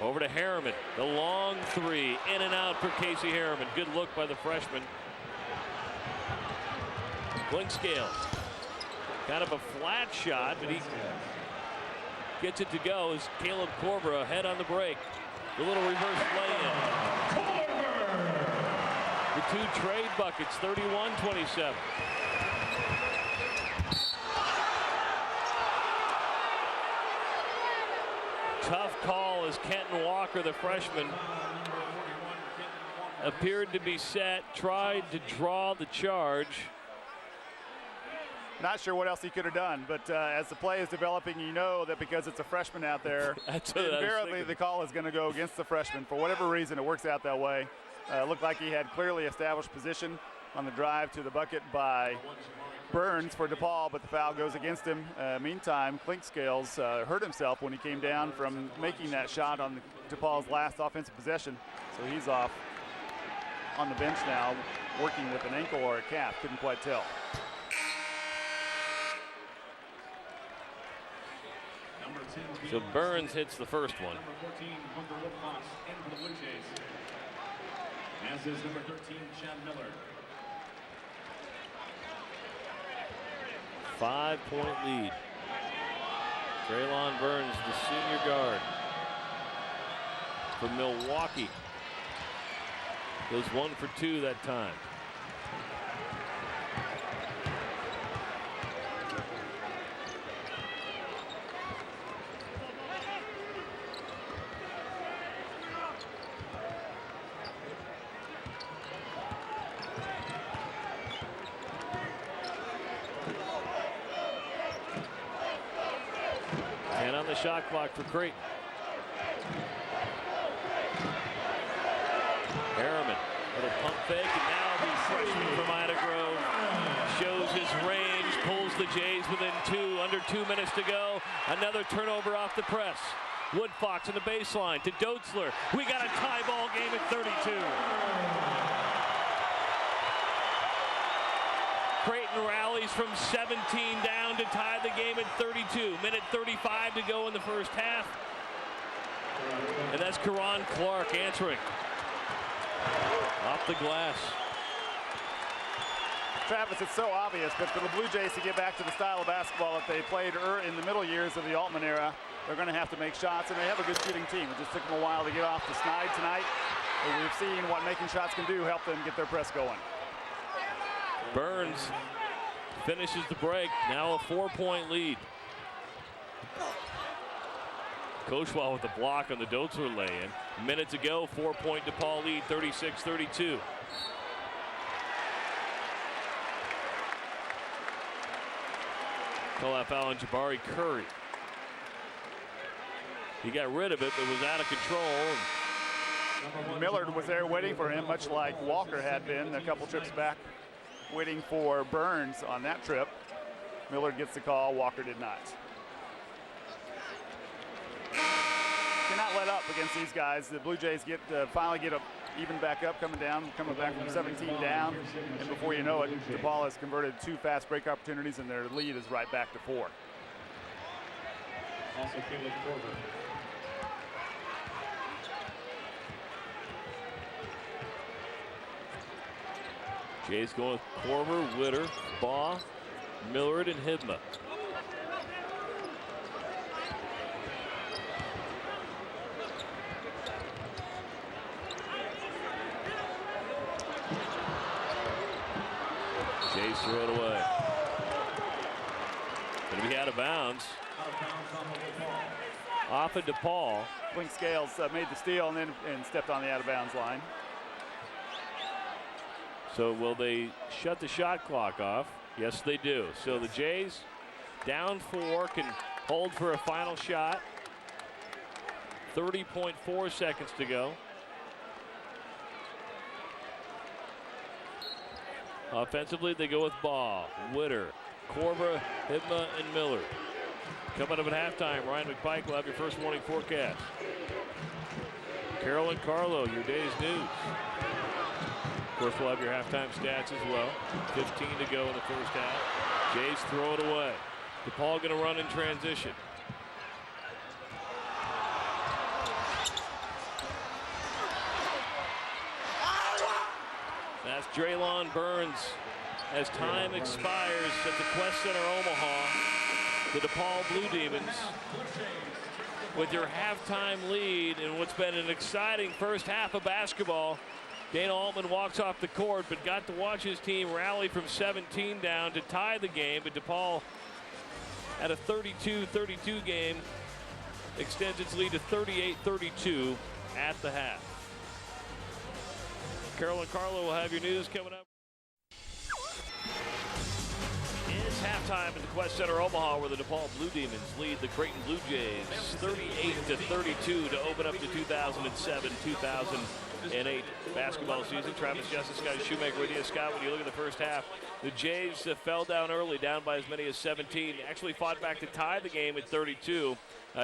Over to Harriman. The long 3. In and out for Casey Harriman. Good look by the freshman. Clinkscale. Kind of a flat shot, but he gets it to go as Caleb Korver ahead on the break. The little reverse lay-in. The 2 trade buckets, 31-27. Tough call as Kenton Walker, the freshman, appeared to be set, tried to draw the charge. Not sure what else he could have done, but as the play is developing, you know that because it's a freshman out there, invariably the call is going to go against the freshman. For whatever reason, it works out that way. Looked like he had clearly established position on the drive to the bucket by Burns for DePaul, but the foul goes against him. Meantime, Clinkscales hurt himself when he came down from making that shot on DePaul's last offensive possession. So he's off on the bench now, working with an ankle or a calf, couldn't quite tell. So Burns hits the first one. Number 14, Bunker Wilcox in for the Blue Jays. As is number 13, Chad Miller. 5-point lead. Traylon Burns, the senior guard from Milwaukee, goes 1 for 2 that time. And on the shot clock for Creighton. Harriman with a pump fake, and now the freshman from Ida Grove shows his range, pulls the Jays within 2, under 2 minutes to go. Another turnover off the press. Woodfox in the baseline to Doetzler. We got a tie ball game at 32. Creighton rallies from 17 down to tie the game at 32. Minute 35 to go in the first half. And that's Karan Clark answering. Off the glass. Travis, it's so obvious, but for the Blue Jays to get back to the style of basketball that they played in the middle years of the Altman era, they're going to have to make shots, and they have a good shooting team. It just took them a while to get off the snide tonight. And we've seen what making shots can do, help them get their press going. Burns finishes the break, now a 4-point lead. Koshwal with the block on the Doetzler lay-in. Minutes ago, 4-point DePaul lead, 36-32. Call that foul on Jabari Curry. He got rid of it, but was out of control. Millard was there waiting for him, much like Walker had been a couple trips back, waiting for Burns on that trip. Millard gets the call, Walker did not. Cannot let up against these guys. The Blue Jays finally get even back up, coming back from 17 down, and before you know it, DePaul has converted 2 fast break opportunities, and their lead is right back to 4. Also Caleb Korver. Jays going with Korver, Witter, Baugh, Millard, and Hidma. Jays throw it away. Going to be out of bounds. Off of DePaul. Clinkscales made the steal and stepped on the out of bounds line. So will they shut the shot clock off? Yes, they do. So the Jays down 4 can hold for a final shot. 30.4 seconds to go. Offensively, they go with Baugh, Witter, Korver, Hidma, and Millard. Coming up at halftime, Ryan McPike will have your first morning forecast. Carol and Carlo, your day's news. Of course, we'll have your halftime stats as well. 15 to go in the first half. Jays throw it away. DePaul going to run in transition. That's Traylon Burns as time expires at the Qwest Center Omaha. The DePaul Blue Demons with your halftime lead in what's been an exciting first half of basketball. Dana Altman walks off the court, but got to watch his team rally from 17 down to tie the game. But DePaul, at a 32-32 game, extends its lead to 38-32 at the half. Carol and Carlo will have your news coming up. It's halftime at the Qwest Center Omaha, where the DePaul Blue Demons lead the Creighton Bluejays 38-32 to open up the 2007-2008 basketball season. Travis Justice, Scott Shoemaker with you. Scott, when you look at the first half, the Jays fell down early, down by as many as 17. Actually fought back to tie the game at 32,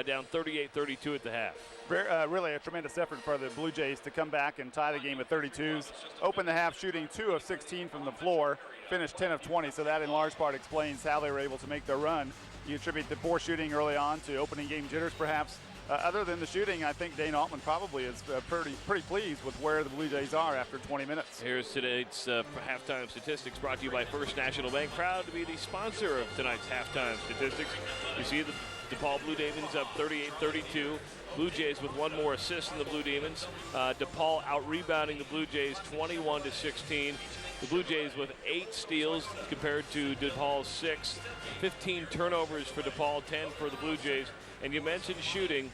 down 38-32 at the half. Really a tremendous effort for the Blue Jays to come back and tie the game at 32s. Open the half shooting 2 of 16 from the floor, finished 10 of 20, so that in large part explains how they were able to make their run. You attribute the poor shooting early on to opening game jitters, perhaps. Other than the shooting, I think Dana Altman probably is pretty pleased with where the Blue Jays are after 20 minutes. Here's today's halftime statistics, brought to you by First National Bank, proud to be the sponsor of tonight's halftime statistics. You see the DePaul Blue Demons up 38-32. Blue Jays with one more assist than the Blue Demons. DePaul out-rebounding the Blue Jays 21-16. The Blue Jays with 8 steals compared to DePaul's 6. 15 turnovers for DePaul, 10 for the Blue Jays. And you mentioned shooting.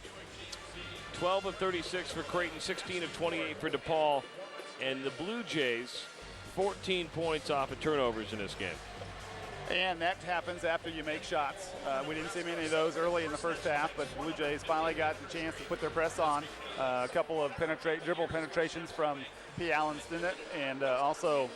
12 of 36 for Creighton, 16 of 28 for DePaul. And the Blue Jays, 14 points off of turnovers in this game. And that happens after you make shots. We didn't see many of those early in the first half, but the Blue Jays finally got the chance to put their press on. A couple of dribble penetrations from P. Allen Stinnett, and also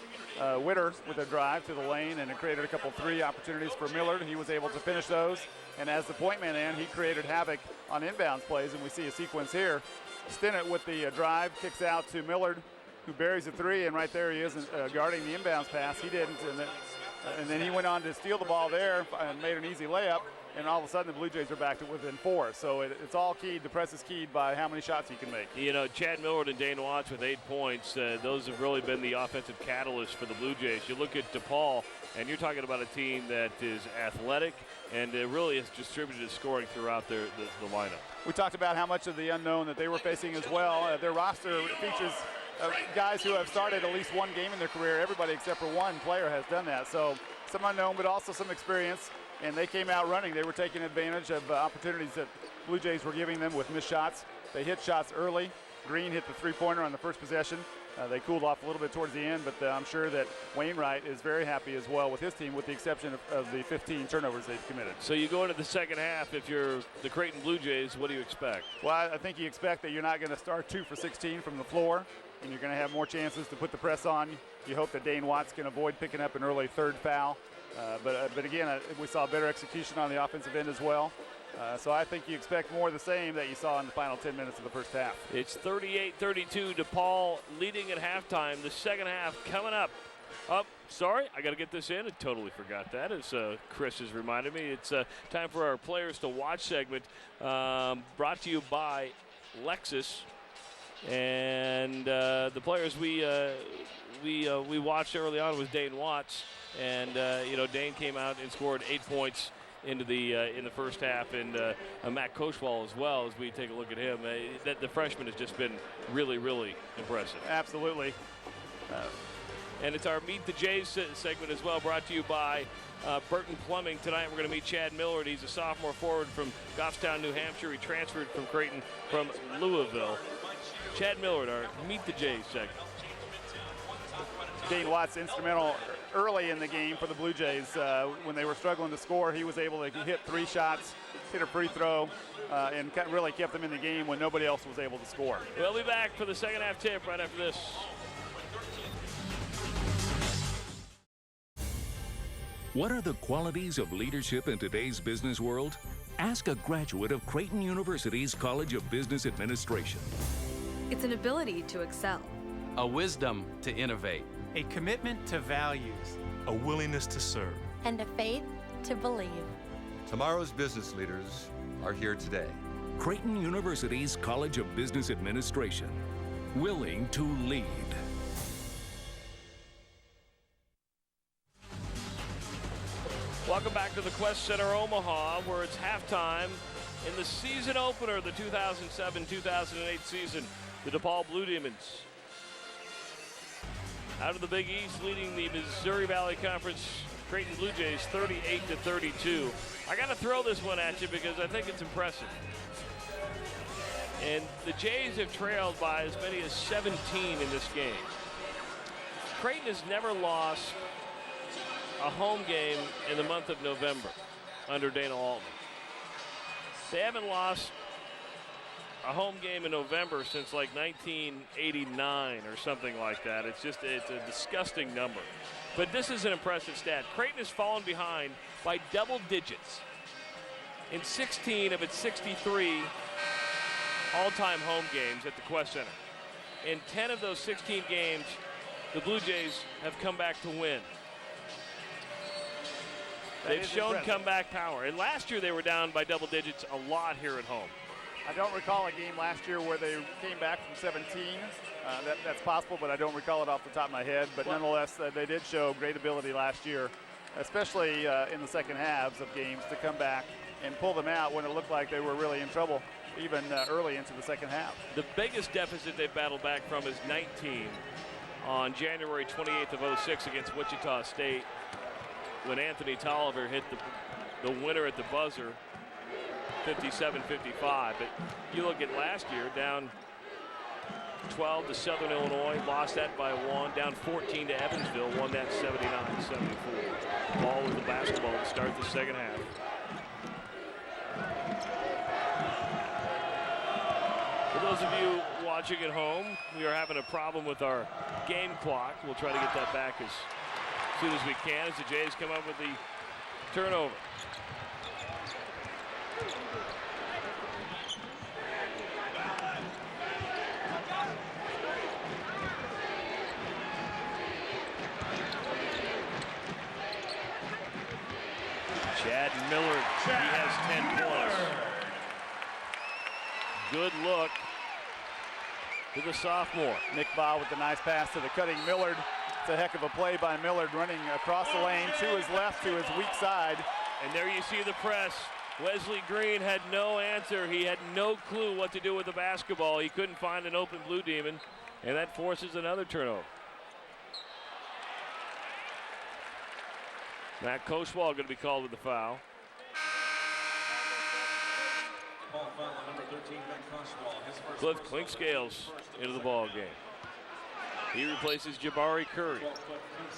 Witter with a drive to the lane, and it created a couple 3 opportunities for Millard. He was able to finish those, and as the point man in, he created havoc on inbounds plays, and we see a sequence here. Stinnett with the drive, kicks out to Millard, who buries a 3, and right there he is guarding the inbounds pass. He didn't, and then he went on to steal the ball there and made an easy layup, and all of a sudden the Blue Jays are back to within 4. So it's all keyed, the press is keyed by how many shots he can make. You know, Chad Millard and Dane Watts with 8 points, those have really been the offensive catalyst for the Blue Jays. You look at DePaul, and you're talking about a team that is athletic and really has distributed scoring throughout the lineup. We talked about how much of the unknown that they were facing as well. Their roster features guys who have started at least one game in their career. Everybody except for one player has done that. So some unknown, but also some experience. And they came out running. They were taking advantage of opportunities that Blue Jays were giving them with missed shots. They hit shots early. Green hit the 3-pointer on the first possession. They cooled off a little bit towards the end, but I'm sure that Wainwright is very happy as well with his team, with the exception of the 15 turnovers they've committed. So you go into the second half, if you're the Creighton Blue Jays, what do you expect? Well, I think you expect that you're not going to start 2 for 16 from the floor, and you're going to have more chances to put the press on. You hope that Dane Watts can avoid picking up an early 3rd foul. But again, we saw better execution on the offensive end as well. So I think you expect more of the same that you saw in the final 10 minutes of the first half. It's 38-32, DePaul leading at halftime. The second half coming up. Sorry, I got to get this in. I totally forgot that, as Chris has reminded me. It's time for our Players to Watch segment, brought to you by Lexus. And the players we watched early on was Dane Watts. And, Dane came out and scored 8 points into in the first half, and Matt Koshwal as well, as we take a look at him. The freshman has just been really, really impressive. Absolutely. And it's our Meet the Jays segment as well, brought to you by Burton Plumbing. Tonight we're going to meet Chad Millard. He's a sophomore forward from Goffstown, New Hampshire. He transferred from Creighton from Louisville. Chad Millard, our Meet the Jays segment. Dane Watts instrumental early in the game for the Blue Jays. When they were struggling to score, he was able to hit 3 shots, hit a free throw, and really kept them in the game when nobody else was able to score. We'll be back for the second half tip right after this. What are the qualities of leadership in today's business world? Ask a graduate of Creighton University's College of Business Administration. It's an ability to excel. A wisdom to innovate. A commitment to values. A willingness to serve. And a faith to believe. Tomorrow's business leaders are here today. Creighton University's College of Business Administration. Willing to lead. Welcome back to the Qwest Center Omaha, where it's halftime in the season opener, the 2007-2008 season. The DePaul Blue Demons Out of the Big East, leading the Missouri Valley Conference, Creighton Bluejays 38-32. I got to throw this one at you because I think it's impressive. And the Jays have trailed by as many as 17 in this game. Creighton has never lost a home game in the month of November under Dana Altman. They haven't lost a home game in November since like 1989 or something like that. It's a disgusting number. But this is an impressive stat. Creighton has fallen behind by double digits in 16 of its 63 all-time home games at the Qwest Center. In 10 of those 16 games, the Blue Jays have come back to win. They've shown comeback power. And last year they were down by double digits a lot here at home. I don't recall a game last year where they came back from 17. That's possible, but I don't recall it off the top of my head. But nonetheless, they did show great ability last year, especially in the second halves of games, to come back and pull them out when it looked like they were really in trouble, even early into the second half. The biggest deficit they battled back from is 19 on January 28th of 06 against Wichita State, when Anthony Tolliver hit the winner at the buzzer, 57-55. But you look at last year, down 12 to Southern Illinois, lost that by 1, down 14 to Evansville, won that 79-74. Ball with the basketball to start the second half. For those of you watching at home, we are having a problem with our game clock. We'll try to get that back as soon as we can as the Jays come up with the turnover. Chad Millard, he has 10 points. Good look to the sophomore. Nick Baugh with the nice pass to the cutting Millard. It's a heck of a play by Millard, running across the lane to his left, to his weak side. And there you see the press. Wesley Green had no answer. He had no clue what to do with the basketball. He couldn't find an open Blue Demon, and that forces another turnover. Matt Koshwal going to be called with the foul. Cliff Clinkscales into the ball game. He replaces Jabari Curry.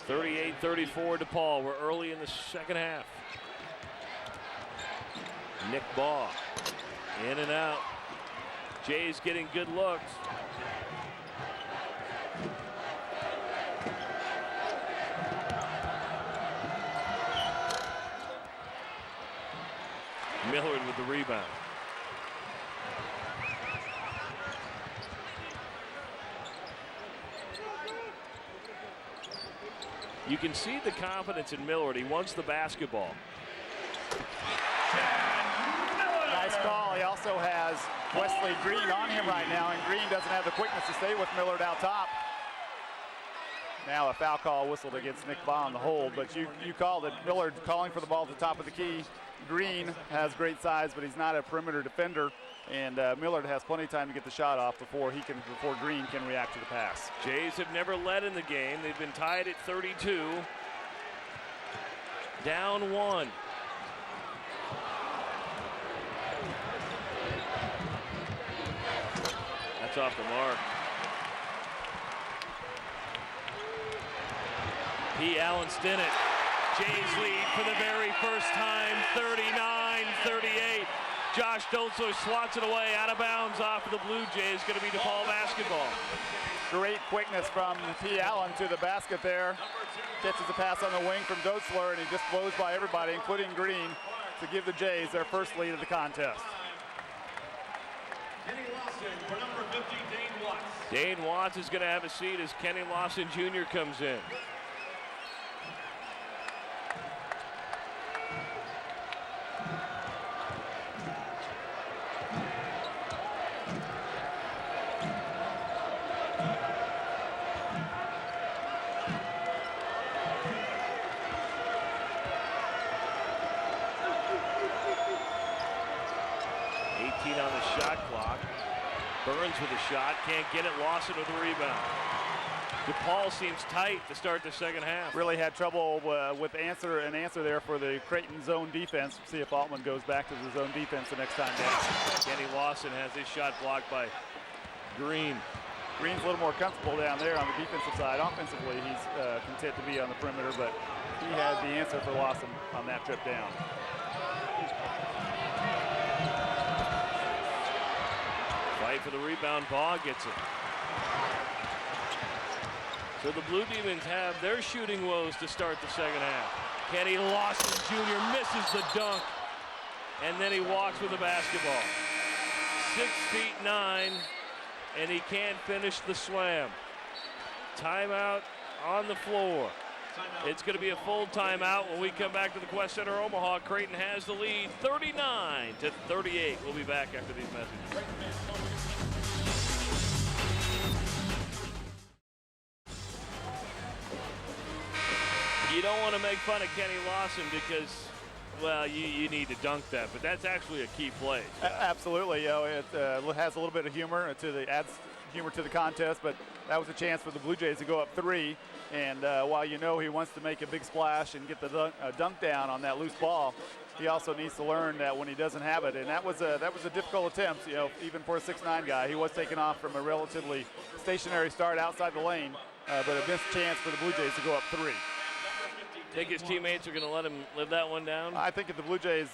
38-34 DePaul. We're early in the second half. Nick Baugh in and out. Jays getting good looks. Millard with the rebound. You can see the confidence in Millard. He wants the basketball. Nice call. He also has Wesley Green on him right now, and Green doesn't have the quickness to stay with Millard out top. Now a foul call whistled against Nick Baugh on the hold, but you called it. Millard calling for the ball at the top of the key. Green has great size, but he's not a perimeter defender, and Millard has plenty of time to get the shot off before Green can react to the pass. Jays have never led in the game. They've been tied at 32. Down 1. That's off the mark. P. Allen Stinnett. Jays lead for the very first time, 39-38. Josh Dolzer swats it away out of bounds off of the Blue Jays. Going to be DePaul basketball. Great quickness from P. Allen to the basket there. Catches the pass on the wing from Dotzler, and he just blows by everybody, including Green, to give the Jays their first lead of the contest. Dane Watts is going to have a seat as Kenny Lawson Jr. comes in. On the shot clock. Burns with a shot, can't get it. Lawson with a rebound. DePaul seems tight to start the second half. Really had trouble with an answer there for the Creighton zone defense. See if Altman goes back to the zone defense the next time down. Kenny Lawson has his shot blocked by Green. Green's a little more comfortable down there on the defensive side. Offensively, he's content to be on the perimeter, but he had the answer for Lawson on that trip down. Fight for the rebound. Baugh gets it. So the Blue Demons have their shooting woes to start the second half. Kenny Lawson Jr. misses the dunk, and then he walks with the basketball. 6'9", and he can't finish the slam. Timeout on the floor. It's going to be a full timeout when we come back to the Qwest Center Omaha. Creighton has the lead, 39-38. We'll be back after these messages. You don't want to make fun of Kenny Lawson because, well, you need to dunk that, but that's actually a key play. Absolutely, it has a little bit of humor adds humor to the contest, but that was a chance for the Blue Jays to go up 3. And while he wants to make a big splash and get the dunk down on that loose ball, he also needs to learn that when he doesn't have it. And that was a difficult attempt, even for a 6'9" guy. He was taken off from a relatively stationary start outside the lane, but a missed chance for the Blue Jays to go up 3. Think his teammates are going to let him live that one down? I think if the Blue Jays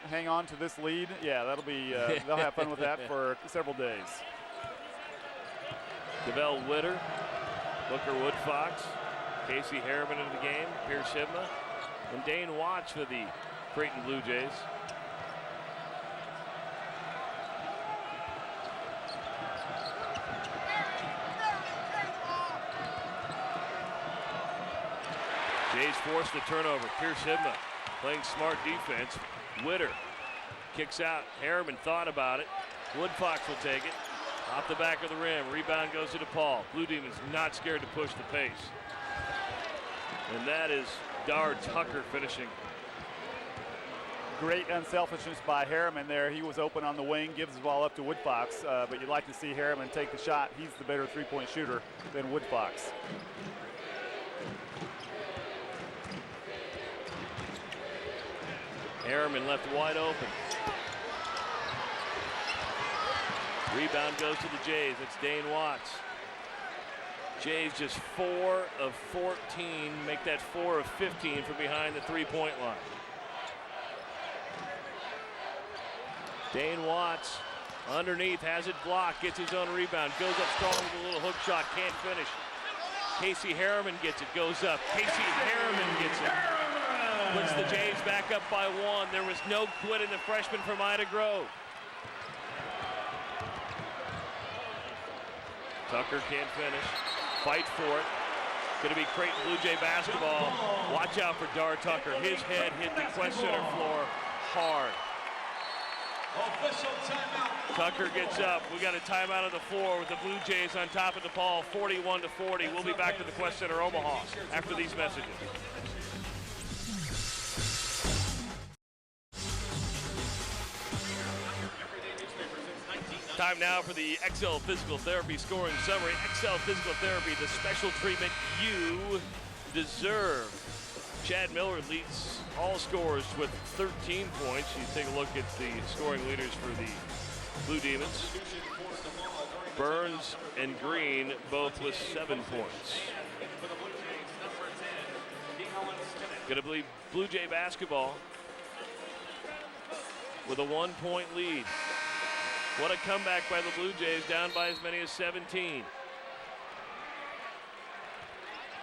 hang on to this lead, yeah, that'll be they'll have fun with that for several days. DeVell Witter, Booker Woodfox, Casey Harriman into the game, Pierce Hibma, and Dane Watts for the Creighton Blue Jays. Jays forced the turnover. Pierce Hibma playing smart defense. Witter kicks out. Harriman thought about it. Woodfox will take it. Off the back of the rim. Rebound goes to DePaul. Blue Demons not scared to push the pace. And that is Dar Tucker finishing. Great unselfishness by Harriman there. He was open on the wing, gives the ball up to Woodfox, but you'd like to see Harriman take the shot. He's the better three-point shooter than Woodfox. Harriman left wide open. Rebound goes to the Jays. It's Dane Watts. Jays just 4 of 14. Make that 4 of 15 from behind the three-point line. Dane Watts underneath, has it blocked, gets his own rebound, goes up strong with a little hook shot, can't finish. Casey Harriman gets it, goes up. Casey Harriman gets it. Puts the Jays back up by 1. There was no quit in the freshman from Ida Grove. Tucker can't finish. Fight for it. Going to be Creighton Blue Jay basketball. Watch out for Dar Tucker. His head hit the Qwest Center floor hard. Tucker gets up. We got a timeout on the floor with the Blue Jays on top of DePaul, 41-40. We'll be back to the Qwest Center Omaha after these messages. Time now for the XL Physical Therapy scoring summary. XL Physical Therapy, the special treatment you deserve. Chad Miller leads all scorers with 13 points. You take a look at the scoring leaders for the Blue Demons. Burns and Green both with 7 points. Going to be Blue Jay basketball with a 1-point lead. What a comeback by the Blue Jays, down by as many as 17.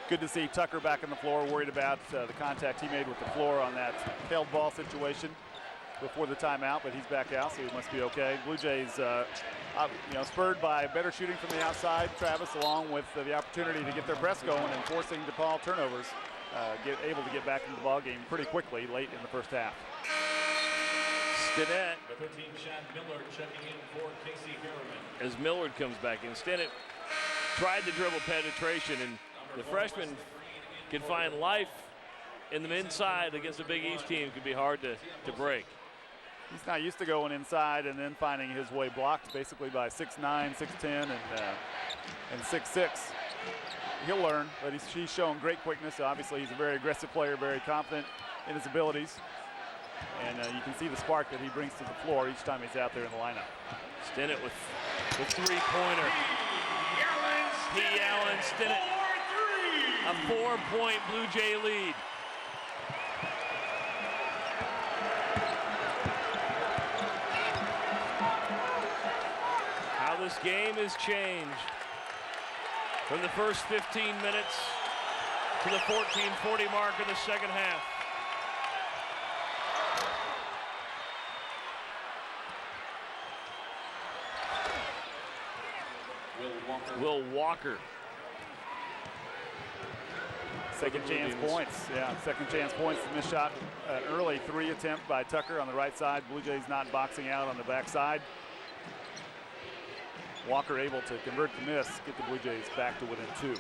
Good to see Tucker back on the floor, worried about the contact he made with the floor on that held ball situation before the timeout, but he's back out, so he must be okay. Blue Jays, spurred by better shooting from the outside, Travis, along with the opportunity to get their press going and forcing DePaul turnovers, able to get back into the ball game pretty quickly late in the first half. Stinnett. Number 13, Chad Miller checking in for Casey Harriman. As Millard comes back in, Stinnett tried the dribble penetration, and the freshman can find life in the inside against a Big East team. Could be hard to break. He's not used to going inside and then finding his way blocked basically by 6'9", 6'10", and 6'6". he'll learn, but he's shown great quickness. Obviously, he's a very aggressive player, very confident in his abilities. And you can see the spark that he brings to the floor each time he's out there in the lineup. Stinnett with the three-pointer. P. Allen Stinnett. A 4-point Blue Jay lead. How this game has changed from the first 15 minutes to the 14:40 mark in the second half. Will Walker. Second chance points. Yeah, second chance points. The missed shot, early 3 attempt by Tucker on the right side. Blue Jays not boxing out on the backside. Walker able to convert the miss, get the Blue Jays back to within 2.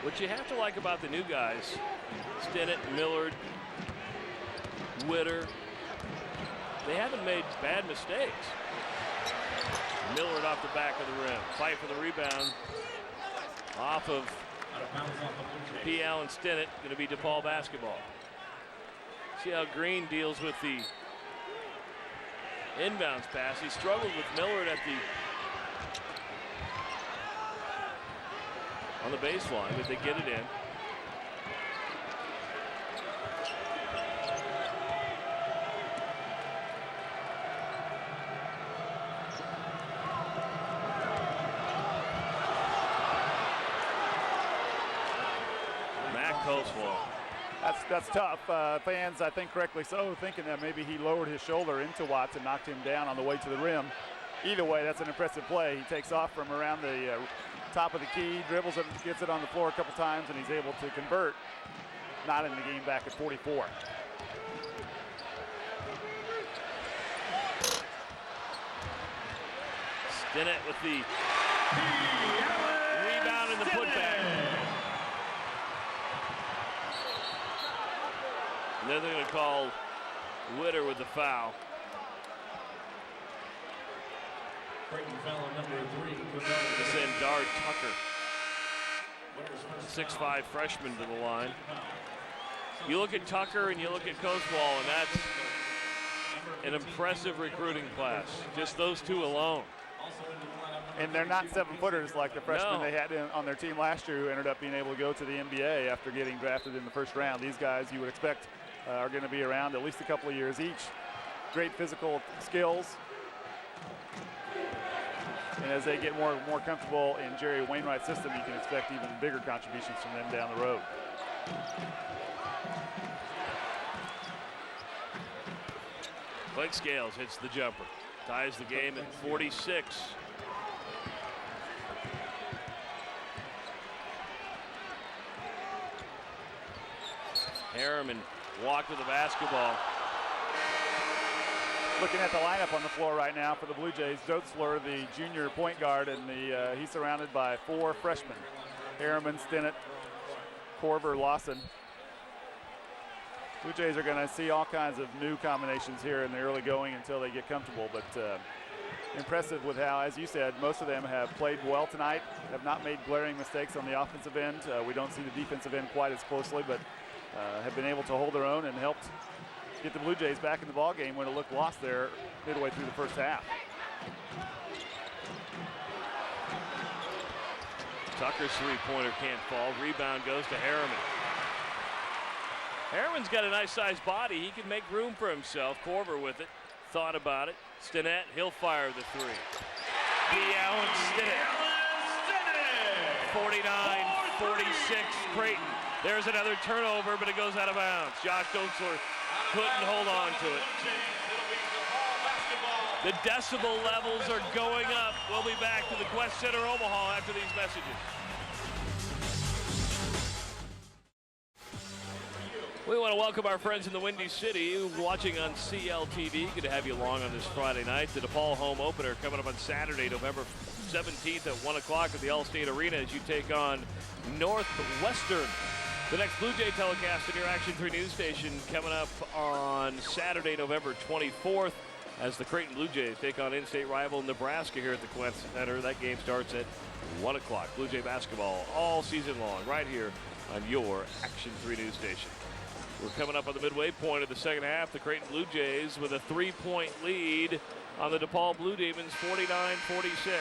What you have to like about the new guys, Stinnett, Millard, Witter, they haven't made bad mistakes. Millard off the back of the rim. Fight for the rebound. Off of P. Allen Stinnett. Going to be DePaul basketball. See how Green deals with the inbounds pass. He struggled with Millard at on the baseline, but they get it in. That's tough. Fans, I think correctly so, thinking that maybe he lowered his shoulder into Watts and knocked him down on the way to the rim. Either way, that's an impressive play. He takes off from around the top of the key, dribbles it, gets it on the floor a couple times, and he's able to convert. Not in the game back at 44. Stinnett with the rebound and the putback. And then they're going to call Witter with the foul. Creighton foul number 3. They send Dard Tucker, 6'5" freshman, to the line. You look at Tucker and you look at Coastal, and that's an impressive recruiting class. Just those two alone. And they're not 7-footers like the freshmen they had on their team last year, who ended up being able to go to the NBA after getting drafted in the first round. These guys you would expect are going to be around at least a couple of years each. Great physical skills. And as they get more comfortable in Jerry Wainwright's system, you can expect even bigger contributions from them down the road. Blake Scales hits the jumper. Ties the game at 46. Harriman walked with the basketball. Looking at the lineup on the floor right now for the Blue Jays, Doetzler, the junior point guard, and he's surrounded by 4 freshmen. Harriman, Stinnett, Korver, Lawson. Blue Jays are going to see all kinds of new combinations here in the early going until they get comfortable, but impressive with how, as you said, most of them have played well tonight, have not made glaring mistakes on the offensive end. We don't see the defensive end quite as closely, but have been able to hold their own and helped get the Blue Jays back in the ball game when it looked lost there midway through the first half. Tucker's three-pointer can't fall. Rebound goes to Harriman. Harriman's got a nice-sized body. He can make room for himself. Korver with it. Thought about it. Stinnett, he'll fire the 3. P. Allen Stinnett. 49-46 Creighton. There's another turnover, but it goes out of bounds. Josh Doetzler couldn't hold on to it. The decibel levels are going up. We'll be back to the Qwest Center Omaha after these messages. We want to welcome our friends in the Windy City watching on CLTV. Good to have you along on this Friday night. The DePaul home opener coming up on Saturday, November 17th at 1 o'clock at the Allstate Arena as you take on Northwestern. The next Blue Jay telecast in your Action 3 news station coming up on Saturday, November 24th. as the Creighton Bluejays take on in-state rival Nebraska here at the Qwest Center. That game starts at 1 o'clock. Blue Jay basketball all season long right here on your Action 3 News Station. We're coming up on the midway point of the second half. The Creighton Bluejays with a 3-point lead on the DePaul Blue Demons, 49-46.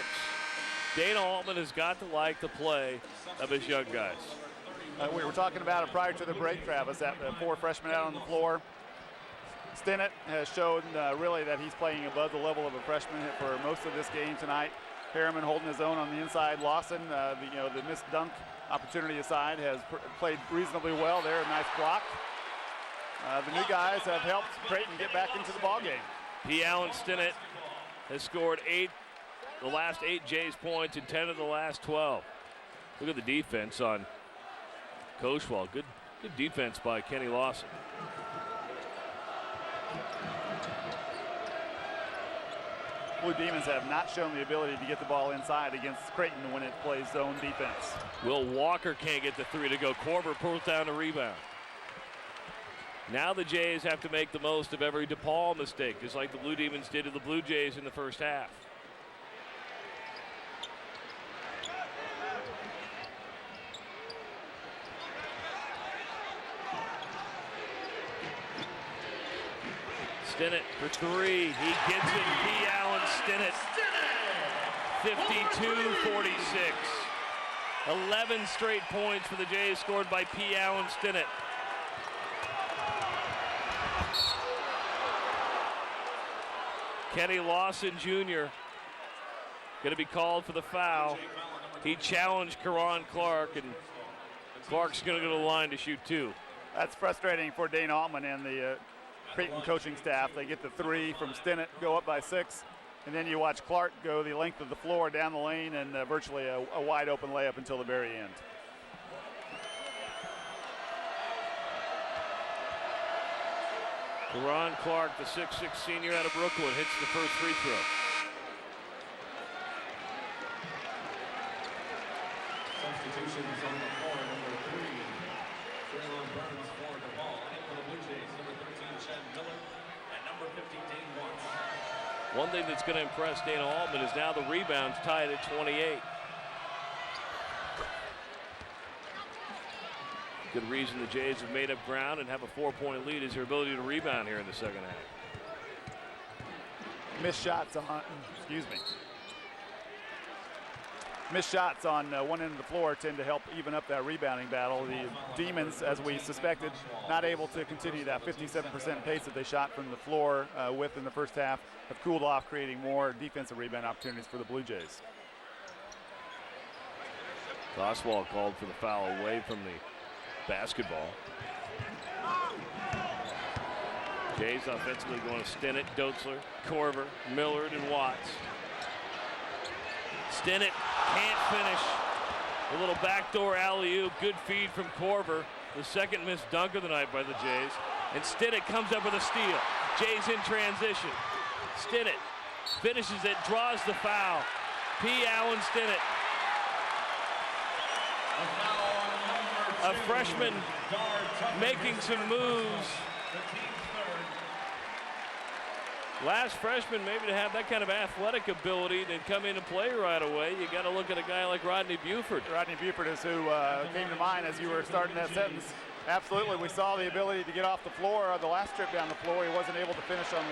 Dana Altman has got to like the play of his young guys. We were talking about it prior to the break, Travis, that 4 freshmen out on the floor. Stinnett has shown really that he's playing above the level of a freshman for most of this game tonight. Harriman holding his own on the inside. Lawson, the missed dunk opportunity aside, has played reasonably well there. A nice block. The new guys have helped Creighton get back into the ballgame. P. Allen Stinnett has scored the last 8 Jays points and 10 of the last 12. Look at the defense on Koshwal. Good defense by Kenny Lawson. Blue Demons have not shown the ability to get the ball inside against Creighton when it plays zone defense. Will Walker can't get the 3 to go. Korver pulls down a rebound. Now the Jays have to make the most of every DePaul mistake, just like the Blue Demons did to the Blue Jays in the first half. Stinnett for 3. He gets it. P. Allen Stinnett. 52-46. 11 straight points for the Jays scored by P. Allen Stinnett. Kenny Lawson Jr. going to be called for the foul. He challenged Karan Clark, and Clark's going to go to the line to shoot 2. That's frustrating for Dana Altman and the Creighton coaching staff. They get the 3 from Stinnett, go up by 6, and then you watch Clark go the length of the floor down the lane and virtually a wide open layup until the very end. Karan Clark, the 6'6" senior out of Brooklyn, hits the first free throw. Substitutions on the floor, number 3, Traylon Burns for the ball. In for the Blue Jays, number 13, Chad Miller, and number 50, Dane Watts. One thing that's going to impress Dana Altman is now the rebounds tied at 28. Good reason the Jays have made up ground and have a 4-point lead is their ability to rebound here in the second half. Missed shots on, Missed shots on one end of the floor tend to help even up that rebounding battle. The Demons, as we suspected, not able to continue that 57% pace that they shot from the floor with in the first half, have cooled off, creating more defensive rebound opportunities for the Blue Jays. Oswald called for the foul away from the basketball. Jays offensively going to Stinnett, Doetzler, Korver, Millard, and Watts. Stinnett can't finish. A little backdoor alley-oop. Good feed from Korver. The second missed dunk of the night by the Jays. And Stinnett comes up with a steal. Jays in transition. Stinnett finishes it, draws the foul. P. Allen Stinnett. A freshman making some moves. Last freshman maybe to have that kind of athletic ability to come in and play right away. You got to look at a guy like Rodney Buford. Rodney Buford is who came to mind as you were starting that sentence. Absolutely, we saw the ability to get off the floor on the last trip down the floor. He wasn't able to finish on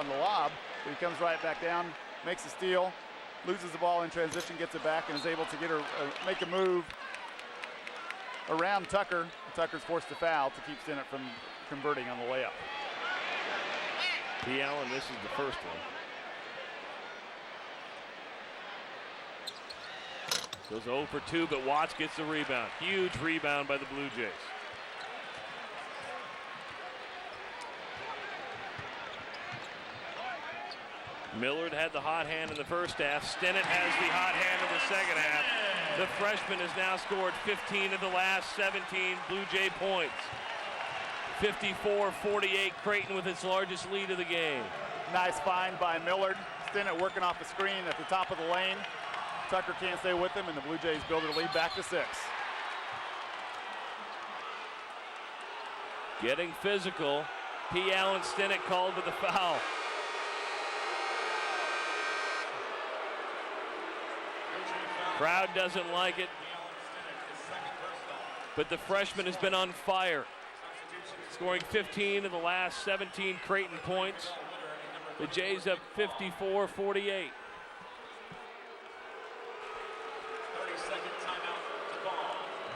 the lob, but he comes right back down, makes a steal, loses the ball in transition, gets it back, and is able to get make a move around Tucker. Tucker's forced to foul to keep Stinnett from converting on the layup. P. Allen misses the first one. Goes 0 for 2, but Watts gets the rebound. Huge rebound by the Blue Jays. Millard had the hot hand in the first half. Stinnett has the hot hand in the second half. The freshman has now scored 15 of the last 17 Blue Jay points. 54-48, Creighton with its largest lead of the game. Nice find by Millard. Stinnett working off the screen at the top of the lane. Tucker can't stay with him, and the Blue Jays build their lead back to 6. Getting physical. P. Allen Stinnett called for the foul. Crowd doesn't like it, but the freshman has been on fire, scoring 15 of the last 17 Creighton points. The Jays up 54-48.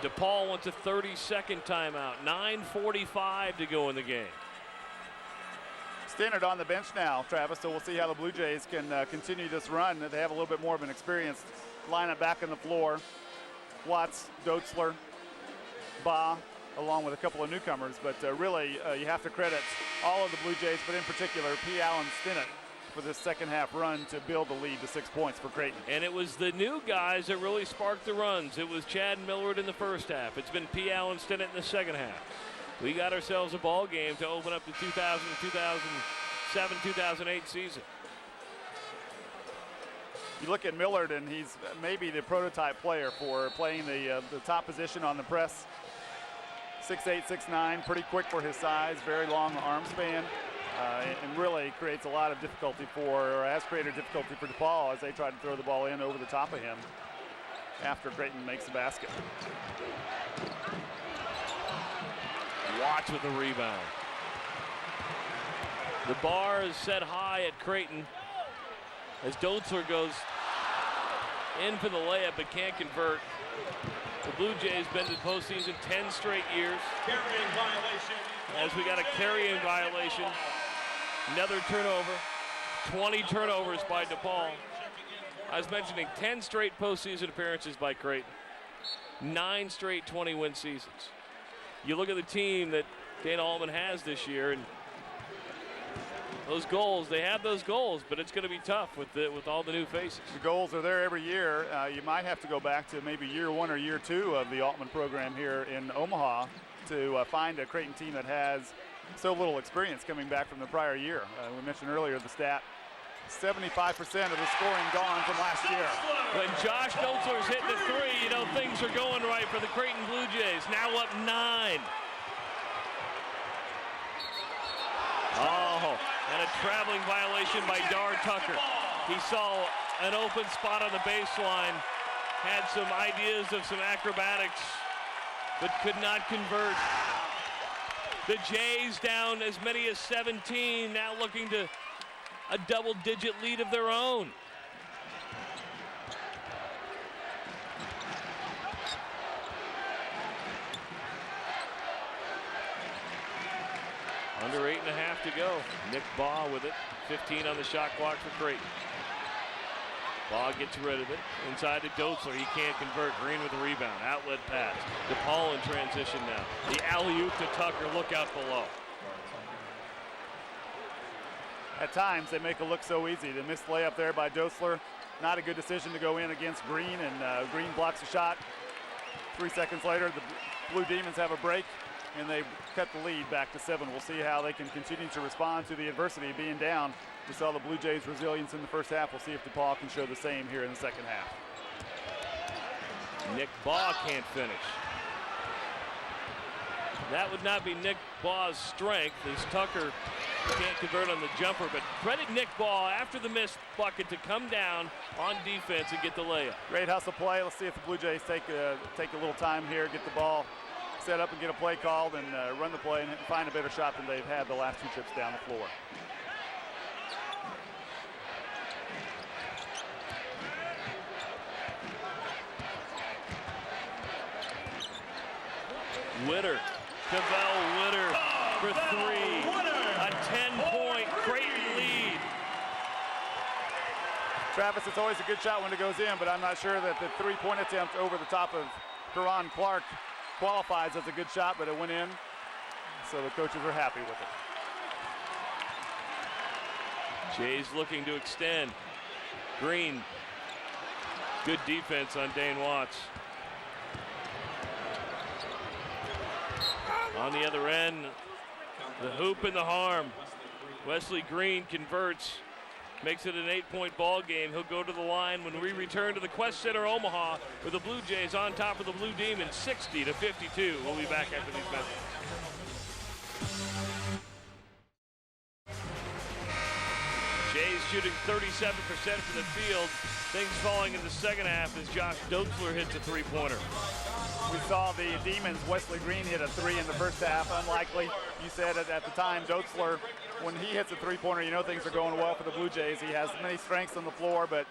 DePaul wants a 30-second timeout. 9:45 to go in the game. Stannard on the bench now, Travis, so we'll see how the Blue Jays can continue this run. They have a little bit more of an experienced lineup back on the floor. Watts, Doetzler, Ba, along with a couple of newcomers, but really you have to credit all of the Blue Jays, but in particular P. Allen Stinnett for this second half run to build the lead to 6 points for Creighton. And it was the new guys that really sparked the runs. It was Chad Millard in the first half. It's been P. Allen Stinnett in the second half. We got ourselves a ball game to open up the 2007, 2008 season. You look at Millard, and he's maybe the prototype player for playing the top position on the press. 6'8", 6'9", pretty quick for his size, very long arm span, and really creates a lot of difficulty or has created difficulty for DePaul as they try to throw the ball in over the top of him after Creighton makes the basket. Watts with the rebound. The bar is set high at Creighton as Doetzler goes in for the layup but can't convert. The Blue Jays been to the postseason 10 straight years. Carrying violation. As we got a carrying violation. Another turnover. 20 turnovers by DePaul. I was mentioning 10 straight postseason appearances by Creighton. 9 straight 20-win seasons. You look at the team that Dana Altman has this year, and those goals, they have those goals, but it's going to be tough with all the new faces. The goals are there every year. You might have to go back to maybe year 1 or year 2 of the Altman program here in Omaha to find a Creighton team that has so little experience coming back from the prior year. We mentioned earlier the stat, 75% of the scoring gone from last year. When Josh Doetzler's hitting the three, you know things are going right for the Creighton Blue Jays. Now up 9. Oh, and a traveling violation by Dar Tucker. He saw an open spot on the baseline, had some ideas of some acrobatics, but could not convert. The Jays down as many as 17, now looking to a double-digit lead of their own. Under 8.5 to go. Nick Baugh with it. 15 on the shot clock for Creighton. Baugh gets rid of it. Inside to Doetzler. He can't convert. Green with the rebound. Outlet pass. DePaul in transition now. The alley-oop to Tucker. Look out below. At times, they make it look so easy. The missed layup there by Doetzler. Not a good decision to go in against Green, and Green blocks a shot. 3 seconds later, the Blue Demons have a break, and they cut the lead back to 7. We'll see how they can continue to respond to the adversity of being down. We saw the Blue Jays' resilience in the first half. We'll see if DePaul can show the same here in the second half. Nick Baugh can't finish. That would not be Nick Baugh's strength, as Tucker can't convert on the jumper, but credit Nick Baugh after the missed bucket to come down on defense and get the layup. Great hustle play. Let's see if the Blue Jays take a little time here, get the ball set up and get a play called, and run the play and find a better shot than they've had the last 2 trips down the floor. Witter, Cavell Witter for 3. A 10-point Creighton lead. Travis, it's always a good shot when it goes in, but I'm not sure that the 3-point attempt over the top of Karan Clark qualifies as a good shot, but it went in, so the coaches are happy with it. Jays looking to extend. Green, good defense on Dane Watts. On the other end, the hoop and the harm. Wesley Green converts, makes it an 8-point ball game. He'll go to the line when we return to the Qwest Center Omaha with the Blue Jays on top of the Blue Demons, 60-52. We'll be back after these messages. Jays shooting 37% from the field. Things falling in the second half as Josh Dotzler hits a three-pointer. We saw the Demons, Wesley Green hit a three in the first half. Unlikely. You said it at the time, Dotzler, when he hits a three-pointer, you know things are going well for the Blue Jays. He has many strengths on the floor, but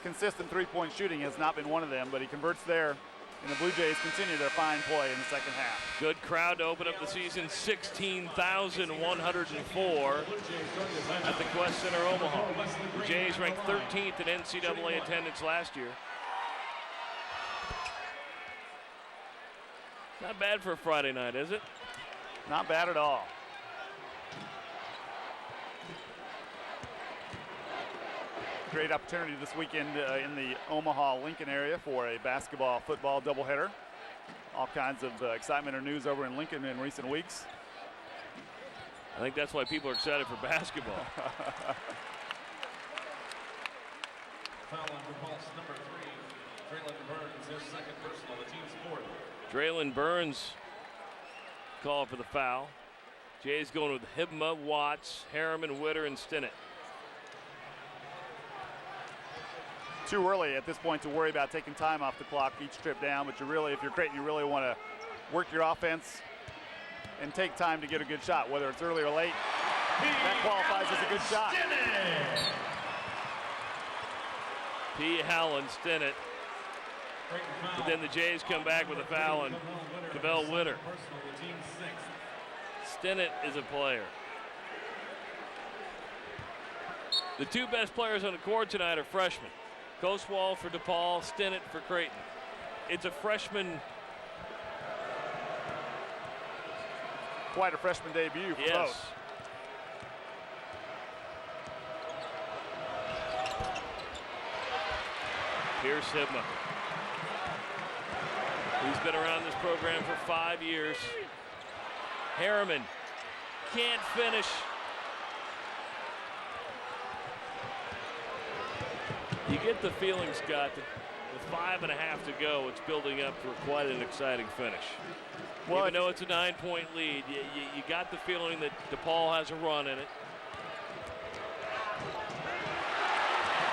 consistent three-point shooting has not been one of them, but he converts there. And the Blue Jays continue their fine play in the second half. Good crowd to open up the season, 16,104 at the Qwest Center Omaha. The Jays ranked 13th in NCAA attendance last year. Not bad for a Friday night, is it? Not bad at all. Great opportunity this weekend in the Omaha-Lincoln area for a basketball-football doubleheader. All kinds of excitement or news over in Lincoln in recent weeks. I think that's why people are excited for basketball. Foul on DePaul's number 3, Draylon Burns, his second personal, the team's fourth. Draylon Burns called for the foul. Jays going with Hibma, Watts, Harriman, Witter, and Stinnett. Too early at this point to worry about taking time off the clock each trip down, but you really, if you're Creighton, you really want to work your offense and take time to get a good shot, whether it's early or late. That qualifies as a good shot. P. Howland, Stinnett. But then the Jays come back with a foul on Cavell Witter. Stinnett is a player. The two best players on the court tonight are freshmen. Koswal for DePaul, Stinnett for Creighton. It's a freshman. Quite a freshman debut for both. Pierce Hibma. He's been around this program for 5 years. Harriman can't finish. You get the feeling, Scott, that with 5.5 to go, it's building up for quite an exciting finish. Well, even though it's a 9-point lead, you got the feeling that DePaul has a run in it.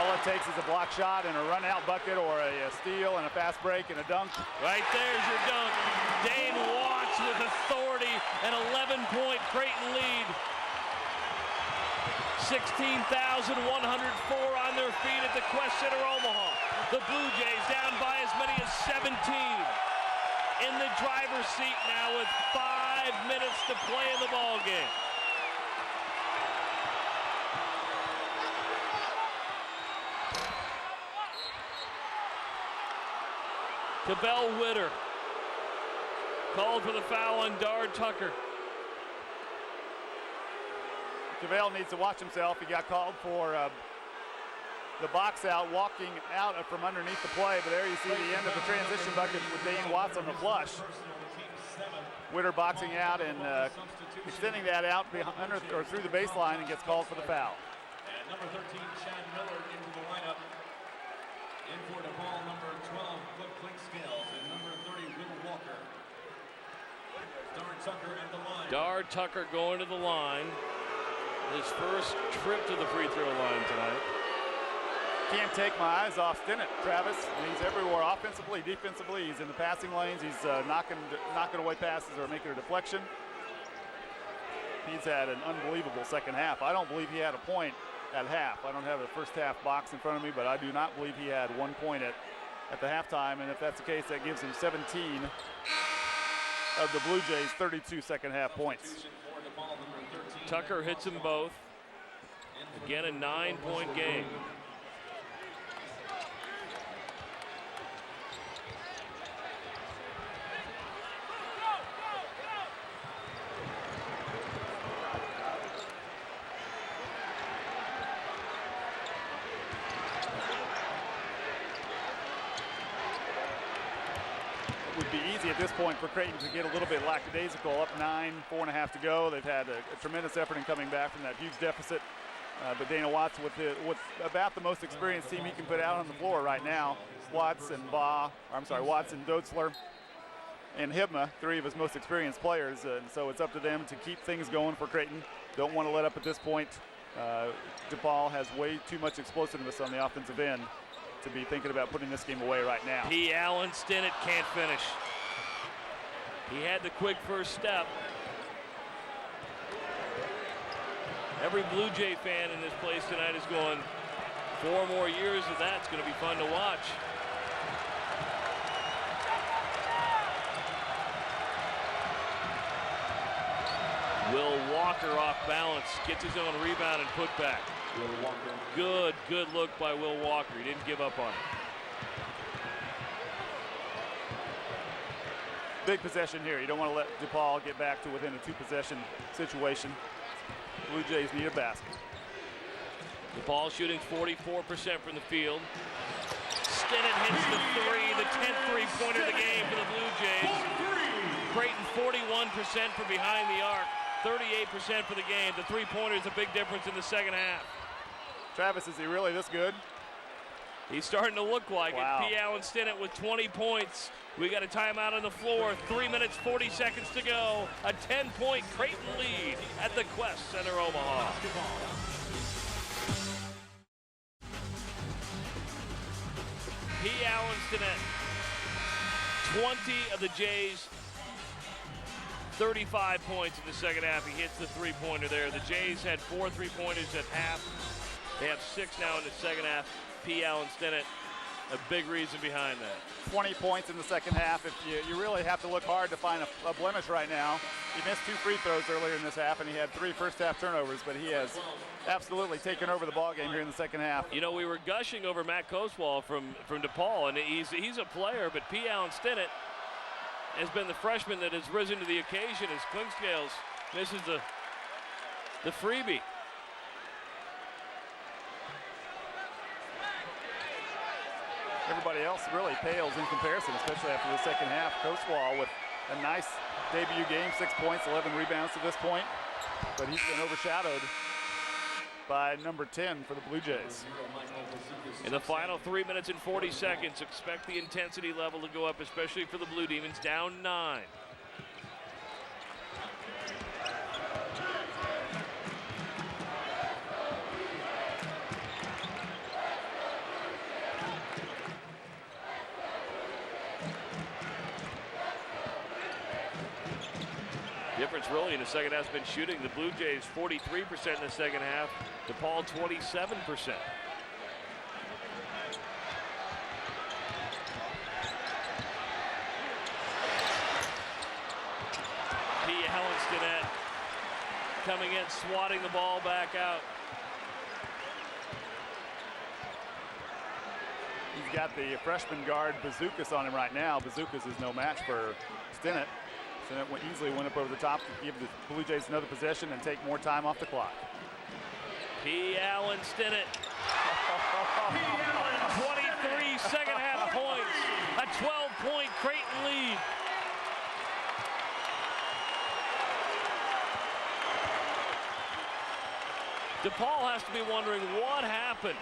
All it takes is a block shot and a run-out bucket or a steal and a fast break and a dunk. Right there's your dunk. Dane Watts with authority, an 11-point Creighton lead. 16,104 on their feet at the Qwest Center Omaha. The Blue Jays down by as many as 17. In the driver's seat now with 5 minutes to play in the ball game. Cavell Witter called for the foul on Dard Tucker. Cavell needs to watch himself. He got called for the box out, walking out from underneath the play, but there you see the end of the transition bucket with Dane Watts on the flush. Witter boxing out and extending that out under or through the baseline and gets called for the foul. And number 13, Chad Miller into the lineup. In for DePaul, number 12, Cliff Clinkscales, and number 30, Will Walker. Dard Tucker at the line. Dard Tucker going to the line. His first trip to the free throw line tonight. Can't take my eyes off Stinnett, Travis. He's everywhere offensively, defensively. He's in the passing lanes. He's knocking away passes or making a deflection. He's had an unbelievable second half. I don't believe he had a point at half. I don't have the first half box in front of me, but I do not believe he had 1 point at the halftime. And if that's the case, that gives him 17 of the Blue Jays' 32 second half points. Tucker hits them both. Again, a 9-point game. Would be easy at this point for Creighton to get a little bit lackadaisical. Up 9, 4.5 to go. They've had a tremendous effort in coming back from that huge deficit. But Dana Watts with about the most experienced team he can put out on the floor right now. Watts and Dotzler and Hibma, 3 of his most experienced players. And so it's up to them to keep things going for Creighton. Don't want to let up at this point. DePaul has way too much explosiveness on the offensive end to be thinking about putting this game away right now. P. Allen Stinnett can't finish. He had the quick first step. Every Blue Jay fan in this place tonight is going, 4 more years of that's going to be fun to watch. Will Walker off balance, gets his own rebound and put back. Good look by Will Walker. He didn't give up on it. Big possession here. You don't want to let DePaul get back to within a 2-possession situation. Blue Jays need a basket. DePaul shooting 44% from the field. Stinnett hits the 3, the 10th three-pointer of the game for the Blue Jays. Creighton 41% from behind the arc, 38% for the game. The three-pointer is a big difference in the second half. Travis, is he really this good? He's starting to look like it. P. Allen Stinnett with 20 points. We got a timeout on the floor. 3 minutes, 40 seconds to go. A 10-point Creighton lead at the Qwest Center Omaha. P. Allen Stinnett, 20 of the Jays, 35 points in the second half. He hits the three-pointer there. The Jays had 4 three-pointers at half. They have 6 now in the second half. P. Allen Stinnett, a big reason behind that. 20 points in the second half. If you really have to look hard to find a blemish right now. He missed 2 free throws earlier in this half, and he had 3 first-half turnovers, but he has absolutely taken over the ballgame here in the second half. You know, we were gushing over Matt Koswal from DePaul, and he's a player, but P. Allen Stinnett has been the freshman that has risen to the occasion as Klingscales misses the freebie. Everybody else really pales in comparison, especially after the second half. Koswal with a nice debut game, 6 points, 11 rebounds to this point, but he's been overshadowed by number 10 for the Blue Jays. In the final 3 minutes and 40 seconds, expect the intensity level to go up, especially for the Blue Demons, down 9. Difference really in the second half has been shooting. The Blue Jays 43% in the second half. DePaul 27%. P. Allen Stinnett coming in, swatting the ball back out. He's got the freshman guard Bazookas on him right now. Bazookas is no match for Stinnett. Stinnett easily went up over the top to give the Blue Jays another possession and take more time off the clock. P. Allen Stinnett. 23 second half points. A 12-point Creighton lead. DePaul has to be wondering what happened.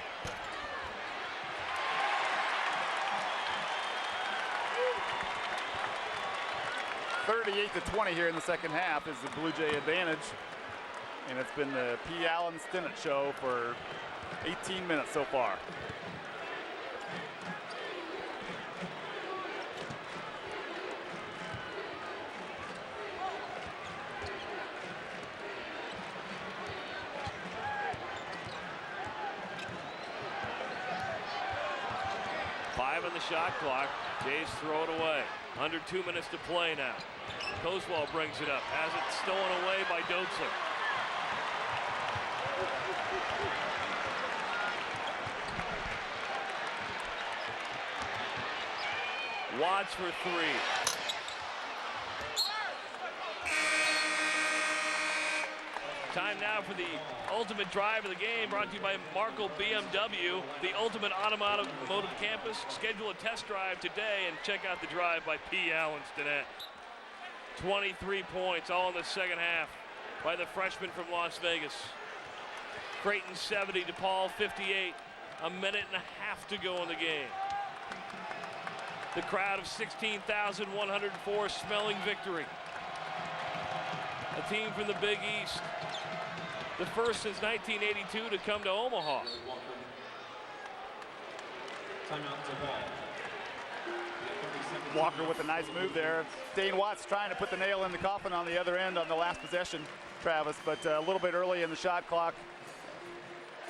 (38-20) here in the second half is the Blue Jay advantage, and it's been the P. Allen Stinnett show for 18 minutes so far. Five on the shot clock. Jays throw it away. Under 2 minutes to play now. Koswal brings it up. Has it stolen away by Dotzler. Watts for 3. Time now for the ultimate drive of the game, brought to you by Markle BMW, the ultimate automotive campus. Schedule a test drive today and check out the drive by P. Allen Stinnett. 23 points, all in the second half by the freshman from Las Vegas. Creighton 70, DePaul 58. A minute and a half to go in the game. The crowd of 16,104 smelling victory. A team from the Big East the first since 1982 to come to Omaha. Timeout DePaul. Walker with a nice move there. Dane Watts trying to put the nail in the coffin on the other end on the last possession, Travis, but a little bit early in the shot clock.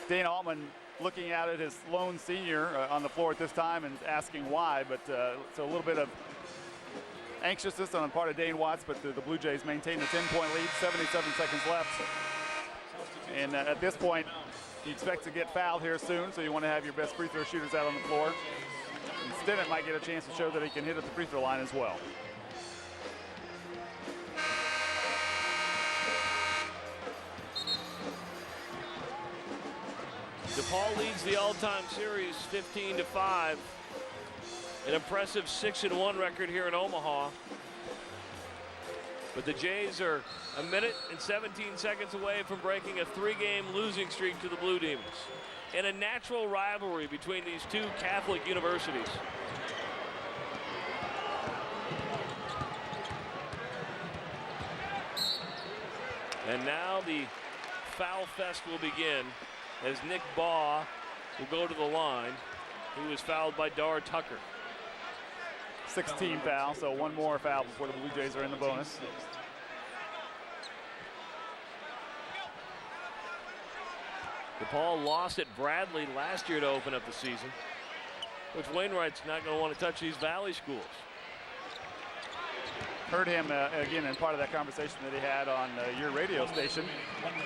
Dane Altman looking at it, his lone senior on the floor at this time and asking why, but so a little bit of anxiousness on the part of Dane Watts, but the Blue Jays maintain the 10-point lead, 77 seconds left. And at this point, you expect to get fouled here soon, so you want to have your best free throw shooters out on the floor. And Stinnett might get a chance to show that he can hit at the free throw line as well. DePaul leads the all-time series 15-5. An impressive 6-1 record here in Omaha. But the Jays are a minute and 17 seconds away from breaking a 3-game losing streak to the Blue Demons. And a natural rivalry between these two Catholic universities. And now the foul fest will begin as Nick Baugh will go to the line. He was fouled by Dar Tucker. 16 foul, so one more foul before the Blue Jays are in the bonus. DePaul lost at Bradley last year to open up the season. Coach Wainwright's not going to want to touch these Valley schools. Heard him again in part of that conversation that he had on your radio station,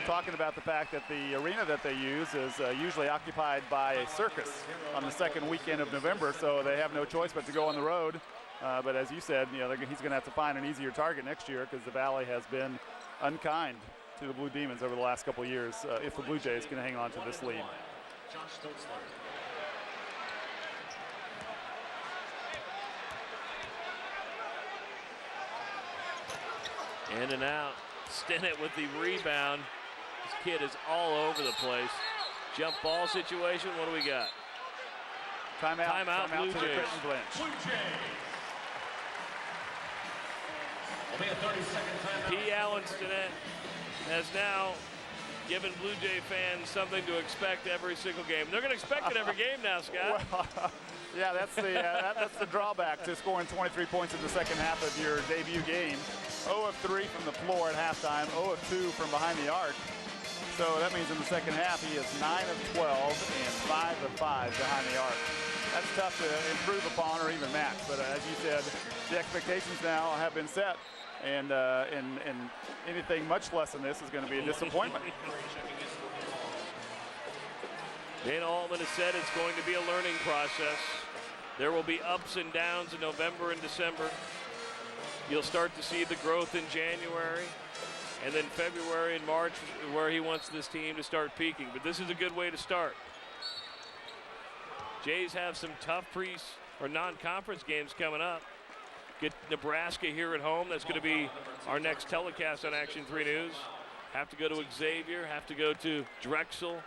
talking about the fact that the arena that they use is usually occupied by a circus on the second weekend of November, so they have no choice but to go on the road. But as you said, he's going to have to find an easier target next year because the Valley has been unkind to the Blue Demons over the last couple of years if the Blue Jays can hang on to this lead. In and out. Stinnett with the rebound. This kid is all over the place. Jump ball situation. What do we got? Timeout Blue Jays. Only a 30-second timeout. P. Allen Stinnett has now given Blue Jay fans something to expect every single game. They're going to expect it every game now, Scott. Well, yeah, that's the drawback to scoring 23 points in the second half of your debut game. 0 of 3 from the floor at halftime, 0 of 2 from behind the arc. So that means in the second half he is 9 of 12 and 5 of 5 behind the arc. That's tough to improve upon or even match. But as you said, the expectations now have been set, and anything much less than this is going to be a disappointment. Dana Altman has said it's going to be a learning process. There will be ups and downs in November and December. You'll start to see the growth in January, and then February and March where he wants this team to start peaking. But this is a good way to start. Jays have some tough non-conference games coming up. Get Nebraska here at home. That's going to be our next telecast on Action 3 News. Have to go to Xavier, have to go to Drexel,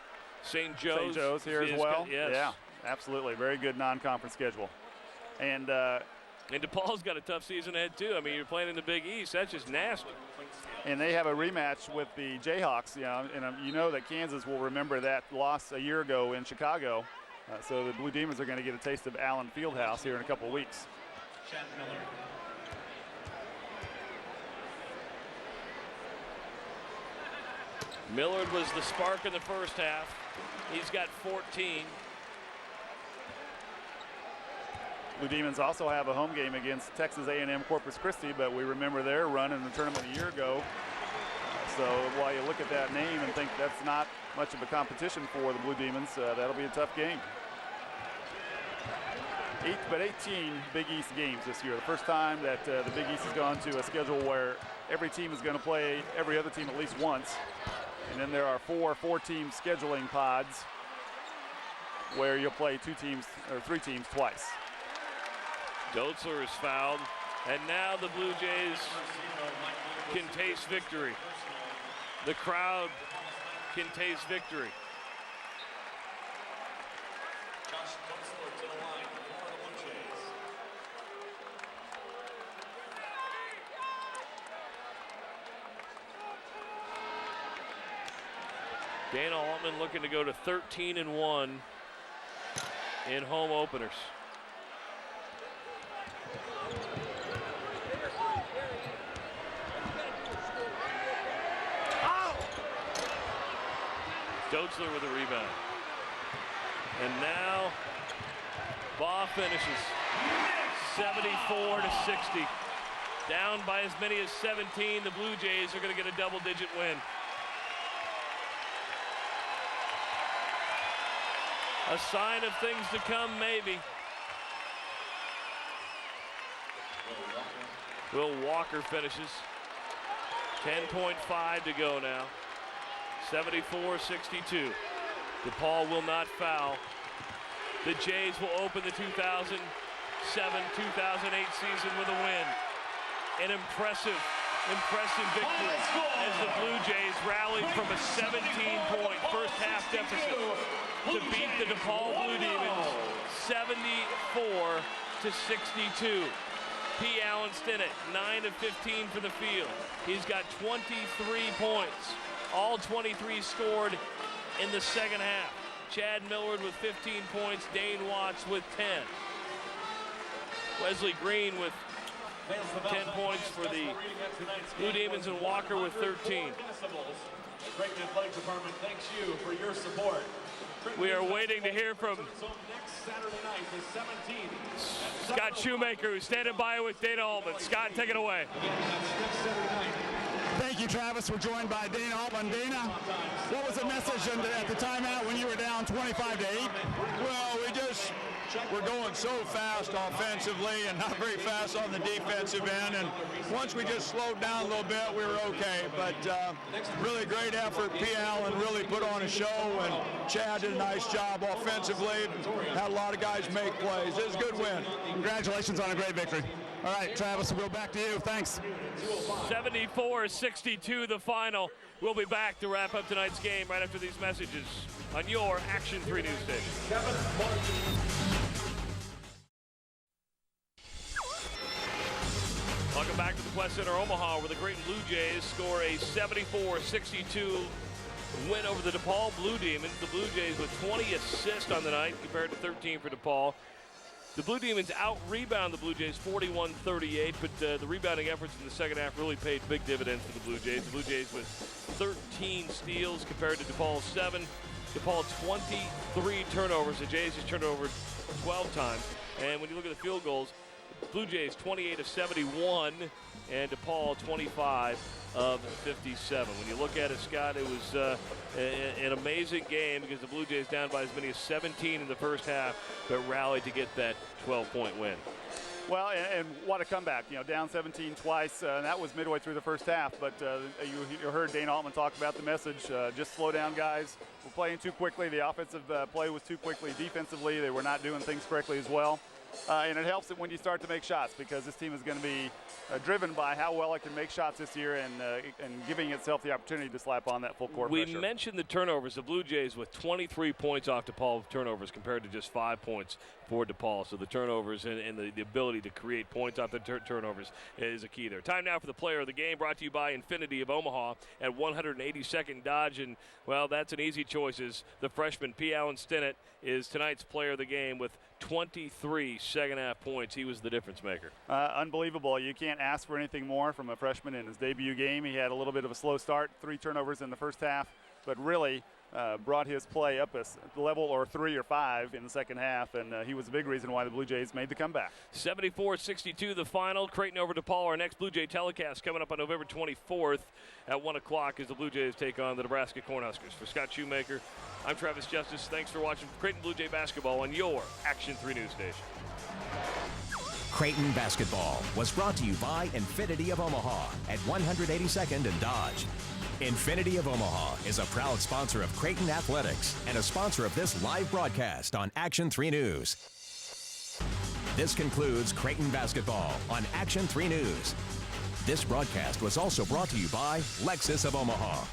St. Joe's. St. Joe's here as well. Yes. Yeah, absolutely. Very good non-conference schedule. And DePaul's got a tough season ahead, too. I mean, you're playing in the Big East. That's just nasty. And they have a rematch with the Jayhawks, and you know that Kansas will remember that loss a year ago in Chicago. So the Blue Demons are going to get a taste of Allen Fieldhouse here in a couple of weeks. Chad Miller. Millard was the spark in the first half. He's got 14. Blue Demons also have a home game against Texas A&M Corpus Christi, but we remember their run in the tournament a year ago. So while you look at that name and think that's not much of a competition for the Blue Demons, that'll be a tough game. 18 Big East games this year. The first time that the Big East has gone to a schedule where every team is going to play every other team at least once. And then there are four-team scheduling pods where you'll play 2 teams or 3 teams twice. Dotzler is fouled, and now the Blue Jays can taste victory. The crowd can taste victory. Josh Dotzler to the line for the Blue Jays. Dana Altman looking to go to 13-1 in home openers. Dotzler with a rebound. And now Baugh finishes 74-60. Down by as many as 17. The Blue Jays are going to get a double-digit win. A sign of things to come, maybe. Will Walker finishes. 10.5 to go now. 74-62. DePaul will not foul. The Jays will open the 2007-2008 season with a win. An impressive victory as the Blue Jays rallied from a 17-point first half deficit to beat the DePaul Blue Demons 74-62. P. Allen Stinnett, 9 of 15 for the field. He's got 23 points. All 23 scored in the second half. Chad Millward with 15 points, Dane Watts with 10. Wesley Green with 10 points for the Blue Demons, and Walker with 13. Creighton Athletic Department thanks you for your support. We are waiting to hear from Scott Shoemaker, who's standing by with Dana Altman. Scott, take it away. Thank you, Travis. We're joined by Dana Altman. Dana, what was the message at the timeout when you were down 25-8? Well, we're going so fast offensively and not very fast on the defensive end. And once we just slowed down a little bit, we were okay. But really great effort. P. Allen really put on a show, and Chad did a nice job offensively. Had a lot of guys make plays. It was a good win. Congratulations on a great victory. All right, Travis, we'll go back to you. Thanks. 74-62 the final. We'll be back to wrap up tonight's game right after these messages on your Action 3 News Station. Welcome back to the Qwest Center Omaha, where the Creighton Blue Jays score a 74-62 win over the DePaul Blue Demons. The Blue Jays with 20 assists on the night compared to 13 for DePaul. The Blue Demons out-rebound the Blue Jays 41-38, but the rebounding efforts in the second half really paid big dividends for the Blue Jays. The Blue Jays with 13 steals compared to DePaul's 7. DePaul 23 turnovers. The Jays just turned over 12 times. And when you look at the field goals, Blue Jays 28 of 71, and DePaul 25 of 57. When you look at it, Scott, it was an amazing game because the Blue Jays down by as many as 17 in the first half, but rallied to get that 12-point win. Well, and what a comeback. You know, down 17 twice. That was midway through the first half, but you heard Dana Altman talk about the message. Just slow down, guys. We're playing too quickly. The offensive play was too quickly. Defensively, they were not doing things correctly as well. And it helps it when you start to make shots, because this team is going to be driven by how well it can make shots this year, and giving itself the opportunity to slap on that full court pressure. We mentioned the turnovers. The Blue Jays with 23 points off DePaul turnovers compared to just 5 points for DePaul. So the turnovers and the ability to create points off the turnovers is a key there. Time now for the player of the game, brought to you by Infinity of Omaha at 182nd Dodge. And, well, that's an easy choice. Is the freshman P. Allen Stinnett is tonight's player of the game with 23 second-half points. He was the difference maker. Unbelievable. You can't ask for anything more from a freshman in his debut game. He had a little bit of a slow start, 3 turnovers in the first half, but really brought his play up a level or 3 or 5 in the second half, and he was a big reason why the Blue Jays made the comeback. 74-62 the final. Creighton over DePaul. Our next Blue Jay telecast coming up on November 24th at 1 o'clock as the Blue Jays take on the Nebraska Cornhuskers. For Scott Shoemaker, I'm Travis Justice. Thanks for watching Creighton Blue Jay basketball on your Action 3 News Station. Creighton basketball was brought to you by Infinity of Omaha at 182nd and Dodge. Infinity of Omaha is a proud sponsor of Creighton Athletics and a sponsor of this live broadcast on Action 3 News. This concludes Creighton basketball on Action 3 News. This broadcast was also brought to you by Lexus of Omaha.